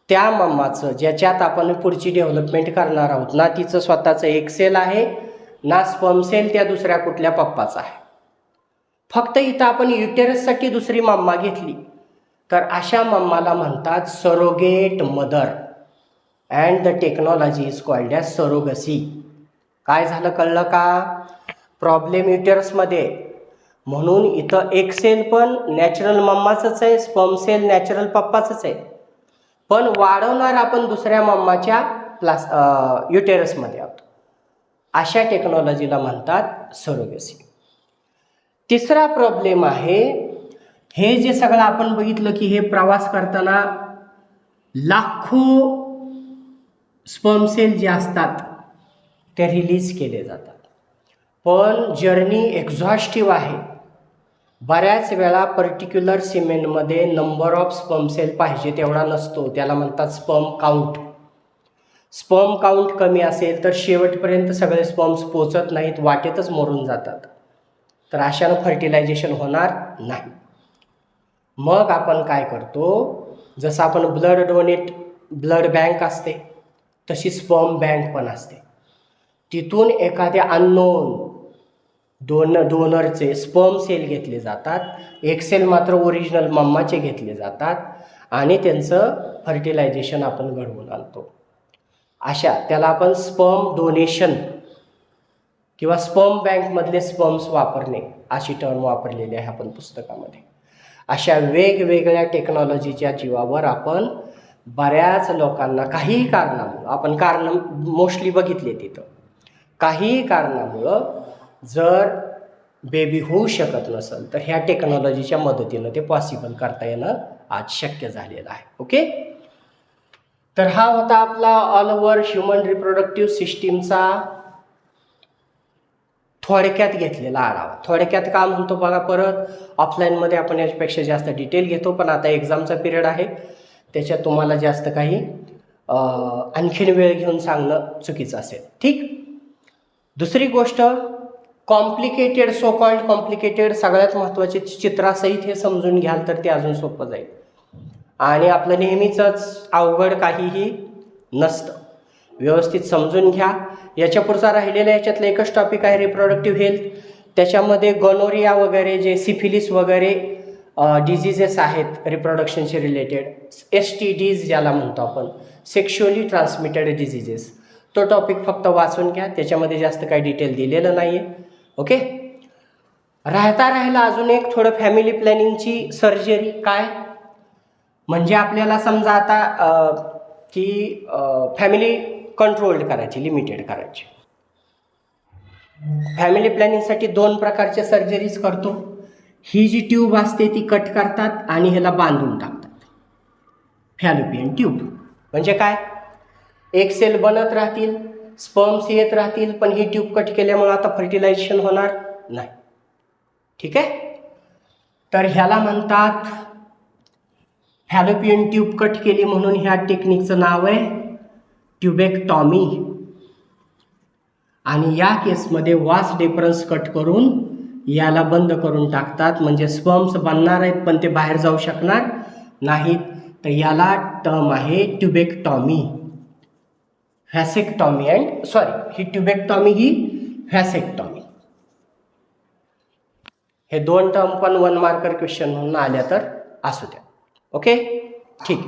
त्या मम्माचं ज्याच्यात आपण पुढची डेव्हलपमेंट करणार आहोत ना, तिचं स्वतःचं एक सेल आहे ना स्पर्म सेल त्या दुसऱ्या कुठल्या पप्पाचा आहे. फक्त इथं आपण युटेरससाठी दुसरी मम्मा घेतली तर अशा मम्माला म्हणतात surrogate mother and the technology is called as surrogacy. काय झालं कळलं का? प्रॉब्लेम युटेरसमध्ये, म्हणून इथं एक सेल पण नॅचरल मम्माचंच आहे, स्पर्म सेल नॅचरल पप्पाचंच आहे, पण वाढवणार आपण दुसऱ्या मम्माच्या युटेरसमध्ये आहोत. अशा टेक्नॉलॉजीला म्हणतात सरोगसी. तिसरा प्रॉब्लेम आहे, हे जे सगळं आपण बघितलं की हे प्रवास करताना लाखो स्पर्म सेल जे असतात ते रिलीज केले जातात, पण जर्नी एक्झॉस्टिव्ह आहे. बऱ्याच वेळा पर्टिक्युलर सिमेंटमध्ये नंबर ऑफ स्पर्म सेल पाहिजे तेवढा नसतो, त्याला म्हणतात स्पर्म काउंट. स्पर्म काउंट कमी असेल तर शेवटपर्यंत सगळे स्पर्म्स पोचत नाहीत, वाटेतच मरून जातात. तर अशानं फर्टिलायझेशन होणार नाही. मग आपण काय करतो, जसं आपण ब्लड बँक असते तशी स्पर्म बँक पण असते. तिथून एखाद्या अननोन डोनरचे स्पर्म सेल घेतले जातात, एक सेल मात्र ओरिजिनल मम्माचे घेतले जातात आणि त्यांचं फर्टिलायझेशन आपण घडवून आणतो. त्याला आपण स्पर्म डोनेशन किंवा स्पर्म बँकमधले स्पर्म्स वापरणे अशी टर्म वापरलेली आहे आपण पुस्तकामध्ये. अशा वेगवेगळ्या टेक्नॉलॉजीच्या जीवावर आपण बऱ्याच लोकांना काहीही कारणामुळं, आपण कारणं मोस्टली बघितले तिथं, काहीही कारणामुळं जर बेबी होऊ शकत नसेल तर ह्या टेक्नॉलॉजीच्या मदतीनं ते पॉसिबल करता येणं आज शक्य झालेलं आहे. ओके, तर हा होता आपला ऑल ओव्हर ह्युमन रिप्रोडक्टिव्ह सिस्टीमचा थोडक्यात घेतलेला आढावा. थोडक्यात का म्हणतो बघा, परत ऑफलाईनमध्ये आपण याच्यापेक्षा जास्त डिटेल घेतो, पण आता एक्झामचा पिरियड आहे त्याच्यात तुम्हाला जास्त काही आणखीन वेळ घेऊन सांगणं चुकीचं असेल. ठीक. दुसरी गोष्ट, कॉम्प्लिकेटेड, सो कॉल्ड कॉम्प्लिकेटेड, सगळ्यात महत्त्वाचे चित्रासहित हे समजून घ्याल तर ते अजून सोपं जाईल आणि आपलं नेहमीचंच अवघड काहीही नसतं. व्यवस्थित समजून घ्या. याच्या पुढचा राहिलेला याच्यातलं एकच टॉपिक आहे रिप्रोडक्टिव्ह हेल्थ. त्याच्यामध्ये गॉनोरिया वगैरे, जे सिफिलिस वगैरे डिझिजेस आहेत रिप्रोडक्शनशी रिलेटेड, STDs ज्याला म्हणतो आपण, सेक्शुअली ट्रान्समिटेड डिझिजेस, तो टॉपिक फक्त वाचून घ्या, त्याच्यामध्ये जास्त काही डिटेल दिलेलं नाही आहे. ओके. राहिला अजून एक थोडं फॅमिली प्लॅनिंगची सर्जरी. काय म्हणजे आपल्याला समजा आता की फॅमिली कंट्रोल्ड करायची, लिमिटेड करायची. फॅमिली प्लॅनिंगसाठी 2 प्रकारच्या सर्जरीज करतो. ही जी ट्यूब असते ती कट करतात आणि ह्याला बांधून टाकतात. फॅलोपियन ट्यूब म्हणजे काय, एक सेल बनत राहतील, स्पर्म्स येत राहतील, पण ही ट्यूब कट केल्यामुळे आता फर्टिलायझेशन होणार नाही. ठीक आहे. तर ह्याला म्हणतात फॅलोपियन ट्यूब कट केली म्हणून ह्या टेक्निकचं नाव आहे ट्युबेक्टॉमी. आणि या केसमध्ये वास डिफरन्स कट करून याला बंद करून टाकतात, म्हणजे स्पर्म्स बनणार आहेत पण ते बाहेर जाऊ शकणार नाहीत. तर याला टर्म आहे ट्युबेक्टॉमी. व्हॅसेक्टॉमी अँड ही ट्युबेक्टॉमी ही व्हॅसेक्टॉमी. हे 2 टर्म पण 1 मार्कर क्वेश्चन म्हणून आल्या तर असू द्या. ओके, ठीक.